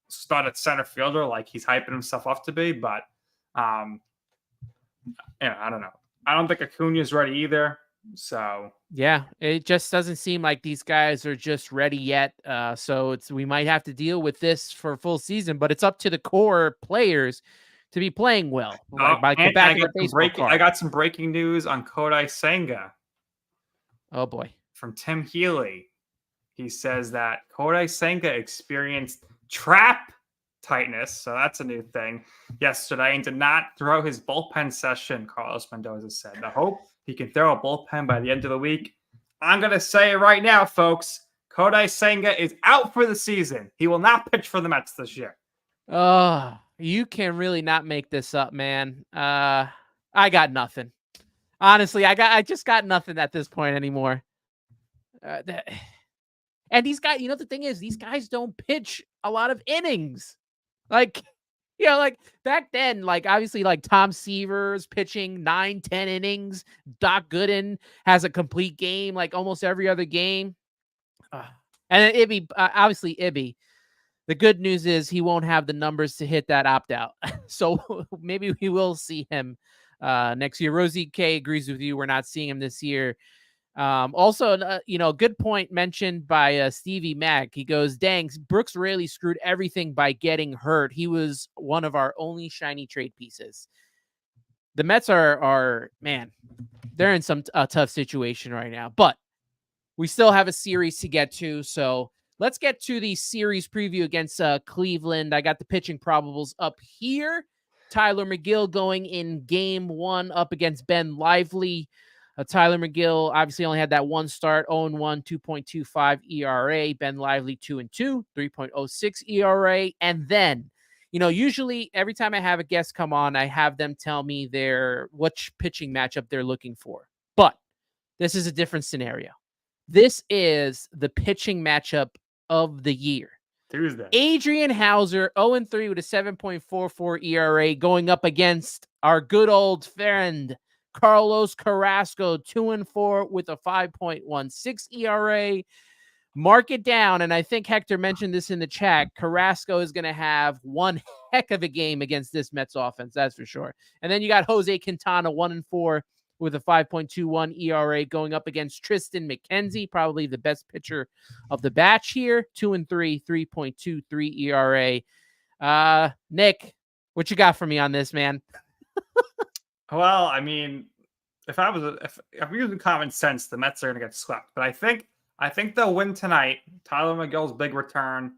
stud at center fielder like he's hyping himself up to be. But I don't know. I don't think Acuna's ready either. So yeah, it just doesn't seem like these guys are just ready yet. So we might have to deal with this for a full season, but it's up to the core players to be playing well. I got some breaking news on Kodai Senga. Oh boy, from Tim Healy. He says that Kodai Senga experienced trap tightness, so that's a new thing, yesterday, and did not throw his bullpen session, Carlos Mendoza said. I hope he can throw a bullpen by the end of the week. I'm going to say it right now, folks. Kodai Senga is out for the season. He will not pitch for the Mets this year. Oh, you can really not make this up, man. I got nothing. Honestly, I just got nothing at this point anymore. And these guys, the thing is, these guys don't pitch a lot of innings. Like back then, obviously Tom Seaver's pitching 9-10 innings. Doc Gooden has a complete game almost every other game. And then Ibby. The good news is he won't have the numbers to hit that opt-out. So maybe we will see him next year. Rosie K agrees with you. We're not seeing him this year. Also, good point mentioned by Stevie Mack. He goes, dang, Brooks really screwed everything by getting hurt. He was one of our only shiny trade pieces. The Mets are man, they're in some tough situation right now, but we still have a series to get to. So let's get to the series preview against Cleveland. I got the pitching probables up here. Tyler McGill going in game 1 up against Ben Lively. Tyler McGill obviously only had that one start, 0-1, 2.25 ERA. Ben Lively 2-2, 3.06 ERA. And then, usually every time I have a guest come on, I have them tell me which pitching matchup they're looking for. But this is a different scenario. This is the pitching matchup of the year. Tuesday. Adrian Hauser, 0-3 with a 7.44 ERA, going up against our good old friend Carlos Carrasco, 2-4 with a 5.16 ERA. Mark it down, and I think Hector mentioned this in the chat. Carrasco is going to have one heck of a game against this Mets offense, that's for sure. And then you got Jose Quintana, 1-4 with a 5.21 ERA, going up against Tristan McKenzie, probably the best pitcher of the batch here, 2-3, 3.23 ERA. Nick, what you got for me on this, man? Well, I mean, if I'm using common sense, the Mets are going to get swept. But I think they'll win tonight. Tyler McGill's big return,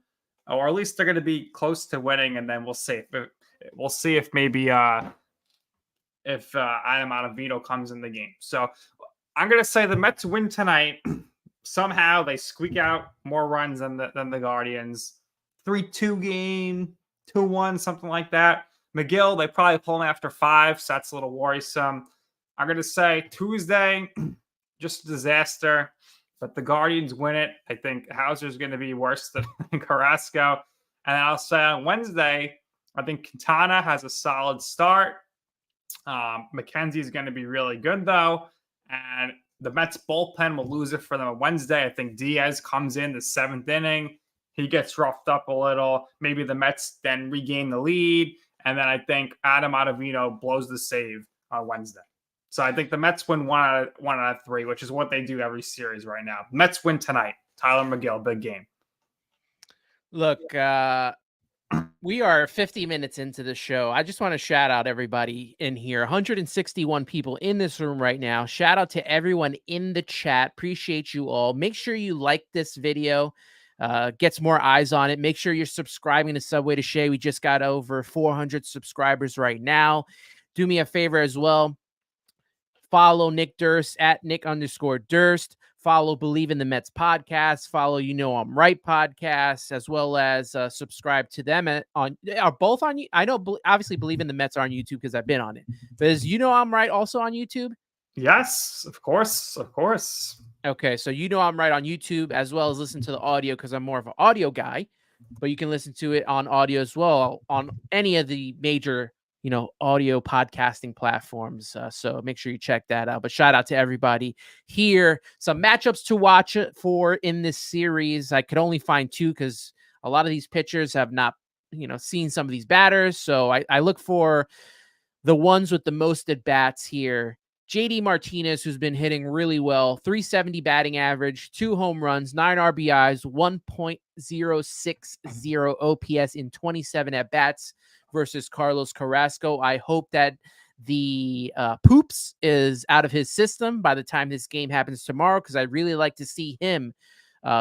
or at least they're going to be close to winning, and then we'll see. We'll see if maybe Adam Ottavino comes in the game. So I'm going to say the Mets win tonight. Somehow they squeak out more runs than the Guardians. 3-2 game, 2-1, something like that. McGill, they probably pull him after 5, so that's a little worrisome. I'm going to say Tuesday, just a disaster, but the Guardians win it. I think Hauser's going to be worse than Carrasco. And I'll say on Wednesday, I think Quintana has a solid start. McKenzie's going to be really good, though. And the Mets bullpen will lose it for them on Wednesday. I think Diaz comes in the 7th inning. He gets roughed up a little. Maybe the Mets then regain the lead. and then I think Adam Ottavino blows the save on Wednesday. So I think the Mets win one out of three, which is what they do every series right now. Mets win tonight. Tyler McGill, big game. Look, we are 50 minutes into the show. I just want to shout out everybody in here. 161 people in this room right now. Shout out to everyone in the chat. Appreciate you all. Make sure you like this video. Gets more eyes on it. Make sure you're subscribing to Subway to Shea. We just got over 400 subscribers right now. Do me a favor as well. Follow Nick Durst at Nick_Durst. Follow Believe in the Mets podcast. Follow You Know I'm Right podcast, as well as subscribe to them are both on. I know obviously Believe in the Mets are on YouTube because I've been on it. But is You Know I'm Right also on YouTube? Yes, of course, of course. Okay, so You Know I'm Right on YouTube, as well as listen to the audio because I'm more of an audio guy. But you can listen to it on audio as well on any of the major audio podcasting platforms. So make sure you check that out. But shout out to everybody here. Some matchups to watch for in this series. I could only find two because a lot of these pitchers have not, seen some of these batters. So I look for the ones with the most at bats here. JD Martinez, who's been hitting really well, 370 batting average, 2 home runs, 9 RBIs, 1.060 OPS in 27 at bats versus Carlos Carrasco. I hope that the poops is out of his system by the time this game happens tomorrow, because I'd really like to see him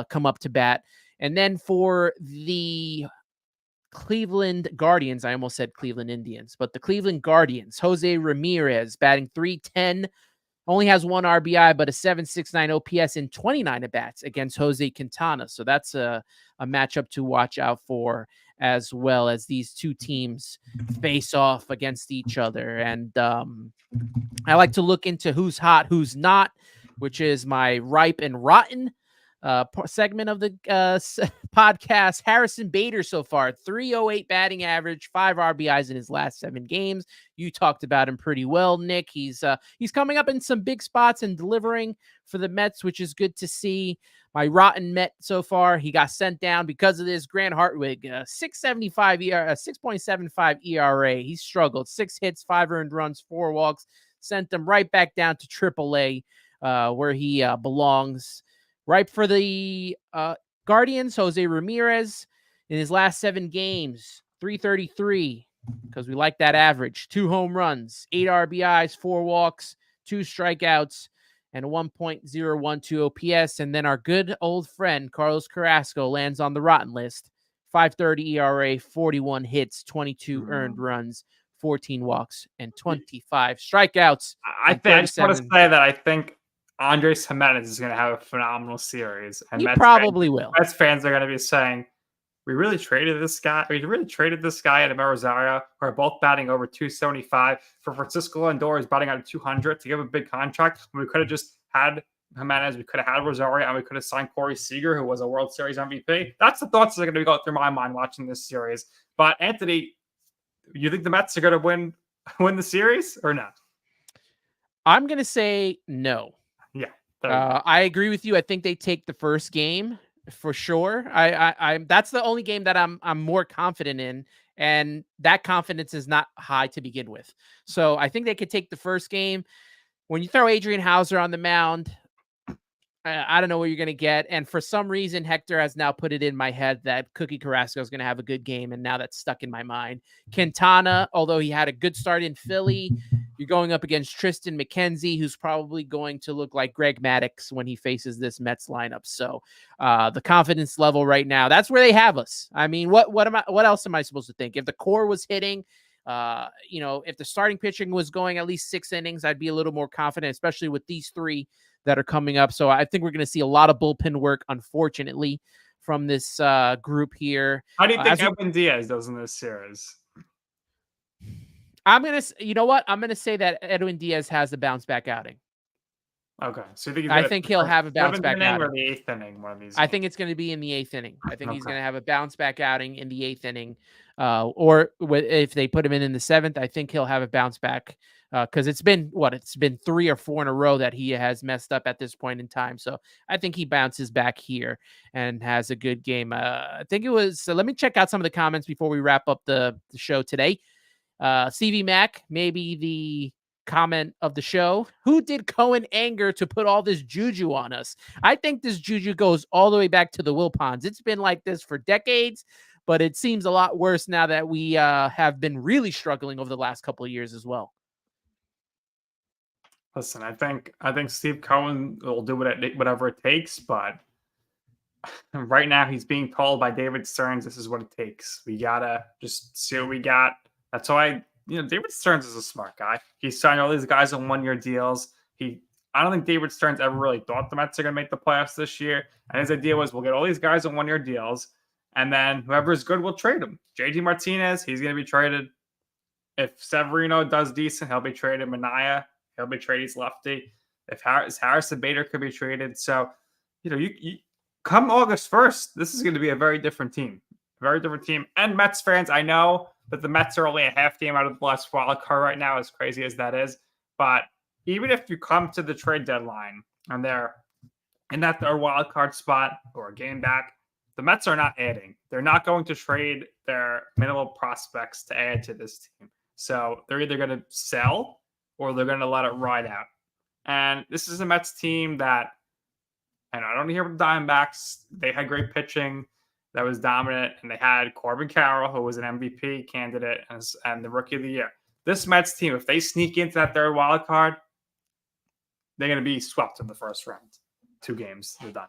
come up to bat. And then for the Cleveland Guardians, I almost said Cleveland Indians, but the Cleveland Guardians, Jose Ramirez batting .310, only has 1 RBI, but a .769 OPS in 29 at-bats against Jose Quintana. So that's a matchup to watch out for, as well as these two teams face off against each other. And I like to look into who's hot, who's not, which is my ripe and rotten segment of the podcast. Harrison Bader so far, 308 batting average, 5 RBIs in his last 7 games. You talked about him pretty well, Nick. He's coming up in some big spots and delivering for the Mets, which is good to see. My rotten Met so far, he got sent down because of this. Grant Hartwig, 6.75 ERA. He struggled. 6 hits, 5 earned runs, 4 walks. Sent them right back down to AAA, where he belongs. Right for the Guardians, Jose Ramirez, in his last 7 games, 333, because we like that average. 2 home runs, 8 RBIs, 4 walks, 2 strikeouts, and a 1.012 OPS. And then our good old friend, Carlos Carrasco, lands on the rotten list. 5.30 ERA, 41 hits, 22 earned runs, 14 walks, and 25 strikeouts. I just want to say that I think Andres Jimenez is going to have a phenomenal series. And he probably will. Mets fans are going to be saying, we really traded this guy. We really traded this guy and Rosario, who are both batting over 275, for Francisco Lindor is batting out of 200 to give a big contract. We could have just had Jimenez, we could have had Rosario, and we could have signed Corey Seager, who was a World Series MVP. That's the thoughts that are going to be going through my mind watching this series. But Anthony, you think the Mets are going to win the series or not? I'm going to say no. Yeah, I agree with you. I think they take the first game for sure. I that's the only game that I'm more confident in, and that confidence is not high to begin with. So I think they could take the first game. When you throw Adrian Hauser on the mound, I don't know what you're going to get. And for some reason, Hector has now put it in my head that Cookie Carrasco is going to have a good game, and now that's stuck in my mind. Quintana, although he had a good start in Philly, you're going up against Tristan McKenzie, who's probably going to look like Greg Maddux when he faces this Mets lineup. So the confidence level right now, that's where they have us. I mean, what else am I supposed to think? If the core was hitting, if the starting pitching was going at least 6 innings, I'd be a little more confident, especially with these 3 that are coming up. So I think we're going to see a lot of bullpen work, unfortunately, from this group here. How do you think Edwin Diaz does in this series? I'm going to say that Edwin Diaz has a bounce back outing. Okay. So you think I think he'll have a bounce back outing. Or the 8th inning, one of these? I think it's going to be in the 8th inning. I think he's going to have a bounce back outing in the 8th inning. Or if they put him in the 7th, I think he'll have a bounce back. Because it's been 3 or 4 in a row that he has messed up at this point in time. So I think he bounces back here and has a good game. I think it was. So let me check out some of the comments before we wrap up the show today. CV Mac, maybe the comment of the show. Who did Cohen anger to put all this juju on us? I think this juju goes all the way back to the Wilpons. It's been like this for decades, but it seems a lot worse now that we have been really struggling over the last couple of years as well. Listen, I think Steve Cohen will do whatever it takes, but right now he's being told by David Stearns this is what it takes. We gotta just see what we got. That's why David Stearns is a smart guy. He signed all these guys on 1-year deals. I don't think David Stearns ever really thought the Mets are gonna make the playoffs this year. And his idea was we'll get all these guys on 1-year deals, and then whoever is good, we'll trade him. JD Martinez, he's gonna be traded. If Severino does decent, he'll be traded. Minaya, he'll be traded. He's lefty. If Harrison Bader could be traded. So, you come August 1st, this is going to be a very different team. Very different team. And Mets fans, I know that the Mets are only a half game out of the last wild card right now, as crazy as that is. But even if you come to the trade deadline and they're in their wild card spot or a game back, the Mets are not adding. They're not going to trade their minimal prospects to add to this team. So they're either going to sell or they're going to let it ride out. And this is a Mets team that, and I don't hear about the Diamondbacks. They had great pitching that was dominant, and they had Corbin Carroll, who was an MVP candidate and the Rookie of the Year. This Mets team, if they sneak into that third wild card, they're going to be swept in the first round. 2 games, they're done.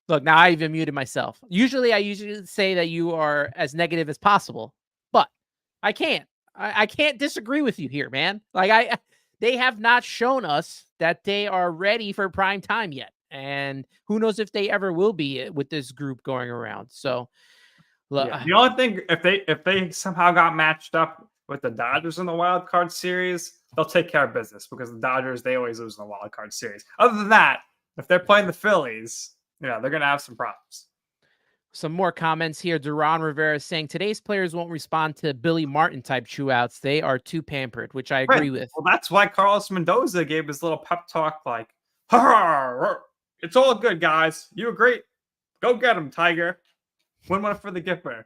Look, now I even muted myself. I usually say that you are as negative as possible, but I can't. I can't disagree with you here, man. They have not shown us that they are ready for prime time yet. And who knows if they ever will be with this group going around. So look, the only thing, if they somehow got matched up with the Dodgers in the wild card series, they'll take care of business because the Dodgers, they always lose in the wild card series. Other than that, if they're playing the Phillies, they're going to have some problems. Some more comments here. Duran Rivera is saying today's players won't respond to Billy Martin type chew-outs. They are too pampered, which I agree with. Well, that's why Carlos Mendoza gave his little pep talk like, it's all good, guys. You were great. Go get him, Tiger. Win one for the Gipper.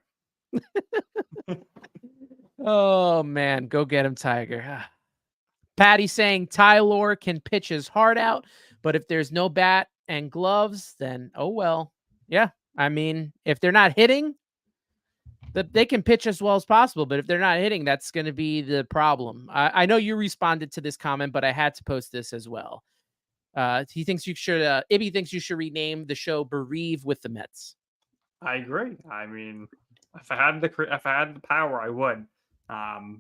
Oh, man. Go get him, Tiger. Patty saying Tylor can pitch his heart out, but if there's no bat and gloves, then oh well. Yeah. I mean, if they're not hitting, they can pitch as well as possible. But if they're not hitting, that's going to be the problem. I know you responded to this comment, but I had to post this as well. He thinks you should. Ibby thinks you should rename the show "Bereave with the Mets." I agree. I mean, if I had the power, I would.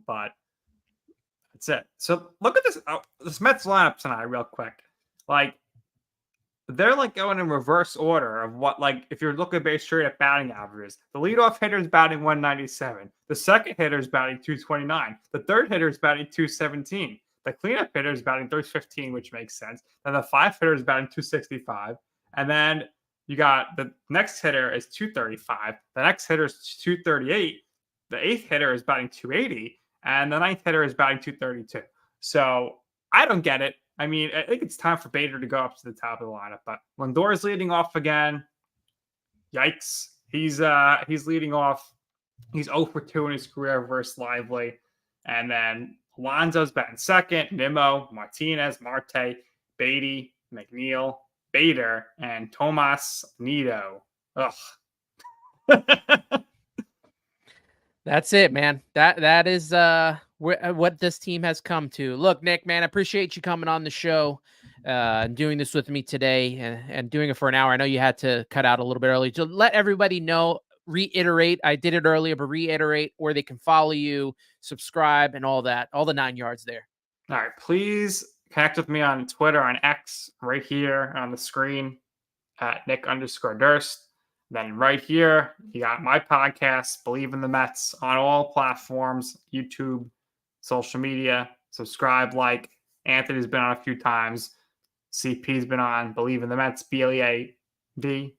But that's it. So look at this Mets lineup tonight, real quick. They're going in reverse order of what, if you're looking based straight at batting averages. The leadoff hitter is batting 197. The second hitter is batting 229. The third hitter is batting 217. The cleanup hitter is batting 315, which makes sense. Then the 5 hitter is batting 265. And then you got the next hitter is 235. The next hitter is 238. The 8th hitter is batting 280. And the 9th hitter is batting 232. So I don't get it. I mean, I think it's time for Bader to go up to the top of the lineup. But Lindor's leading off again. Yikes. He's leading off. He's 0 for 2 in his career versus Lively. And then Alonso's batting second. Nimmo, Martinez, Marte, Beatty, McNeil, Bader, and Tomas Nido. Ugh. That's it, man. That is what this team has come to. Look, Nick, man, I appreciate you coming on the show and doing this with me today and doing it for an hour. I know you had to cut out a little bit early. To let everybody know, reiterate, I did it earlier, but reiterate where they can follow you, subscribe, and all that, all the 9 yards there. All right, please connect with me on Twitter, on X, right here on the screen at Nick_Durst. Then right here, you got my podcast, Believe in the Mets, on all platforms, YouTube, social media. Subscribe, like. Anthony's been on a few times. CP's been on Believe in the Mets, BLEAVINTHEMETS,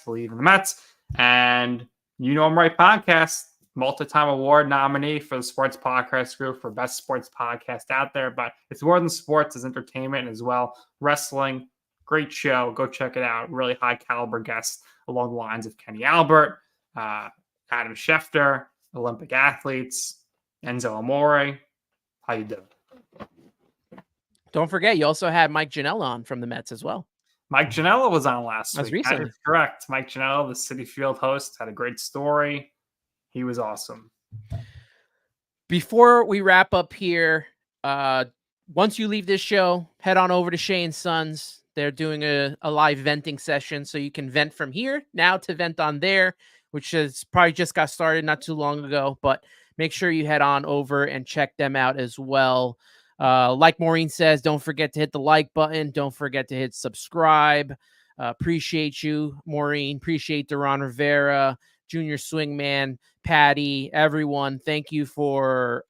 Believe in the Mets. And You Know I'm Right podcast, multi-time award nominee for the Sports Podcast Group for Best Sports Podcast out there. But it's more than sports, it's entertainment as well. Wrestling, Great show. Go check it out. Really high caliber guests along the lines of Kenny Albert, Adam Schefter, Olympic athletes, Enzo Amore. How you doing? Don't forget, you also had Mike Janela on from the Mets as well. Mike Janela was on last That's week. recently. That is correct. Mike Janela, the Citi Field host, had a great story. He was awesome. Before we wrap up here, once you leave this show, head on over to Shea and Sons. They're doing a live venting session, so you can vent from here now to vent on there, which has probably just got started not too long ago. But make sure you head on over and check them out as well. Like Maureen says, don't forget to hit the like button. Don't forget to hit subscribe. Appreciate you, Maureen. Appreciate Duran Rivera, Junior Swingman, Patty, everyone. Thank you for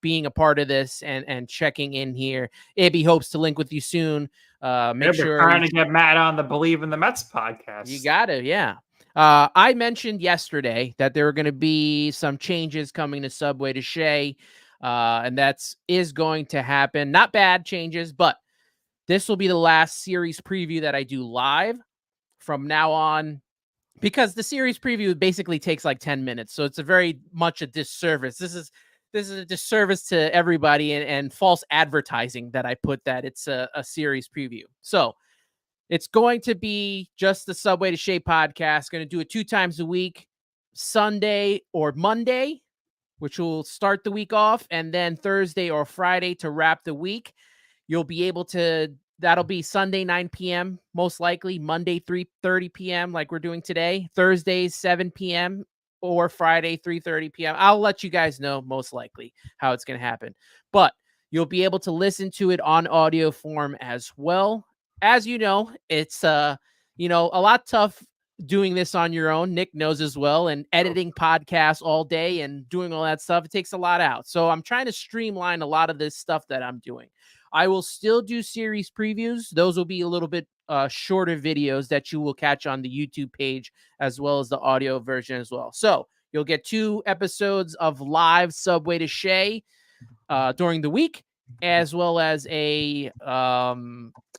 being a part of this and checking in here. Ibby hopes to link with you soon. Make sure we're trying to get Matt on the Believe in the Mets podcast. You got to, yeah. I mentioned yesterday that there are going to be some changes coming to Subway to Shea, and is going to happen. Not bad changes, but this will be the last series preview that I do live from now on, because the series preview basically takes like 10 minutes. So it's a very much a disservice. This is a disservice to everybody and false advertising that I put that it's a series preview. So it's going to be just the Subway to Shea podcast. Going to do it 2 times a week, Sunday or Monday, which will start the week off, and then Thursday or Friday to wrap the week. You'll be able to, that'll be Sunday, 9 p.m., most likely, Monday, 3:30 p.m., like we're doing today, Thursday, 7 p.m., or Friday, 3:30 p.m. I'll let you guys know, most likely, how it's going to happen. But you'll be able to listen to it on audio form as well. As you know, it's a lot tough doing this on your own. Nick knows as well, and editing podcasts all day and doing all that stuff, it takes a lot out. So I'm trying to streamline a lot of this stuff that I'm doing. I will still do series previews. Those will be a little bit shorter videos that you will catch on the YouTube page, as well as the audio version as well. So you'll get 2 episodes of live Subway to Shea during the week, as well as a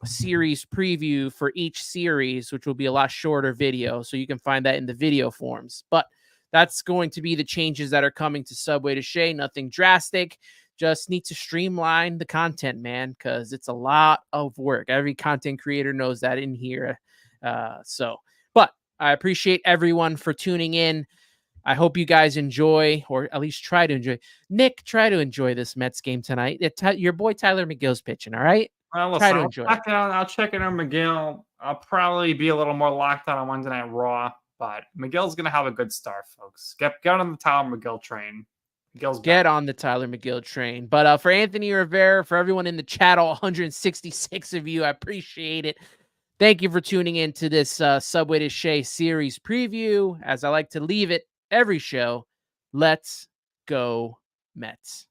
series preview for each series, which will be a lot shorter video. So you can find that in the video forms. But that's going to be the changes that are coming to Subway to Shea. Nothing drastic. Just need to streamline the content, man, because it's a lot of work. Every content creator knows that in here. But I appreciate everyone for tuning in. I hope you guys enjoy, or at least try to enjoy. Nick, try to enjoy this Mets game tonight. Your boy Tyler McGill's pitching, all right? Well, listen, Try to enjoy it. I'll check in on McGill. I'll probably be a little more locked on Wednesday Night Raw, but McGill's going to have a good start, folks. Get on the Tyler McGill train. Get on the Tyler McGill train. But for Anthony Rivera, for everyone in the chat, all 166 of you, I appreciate it. Thank you for tuning in to this Subway to Shea series preview. As I like to leave it every show, let's go Mets.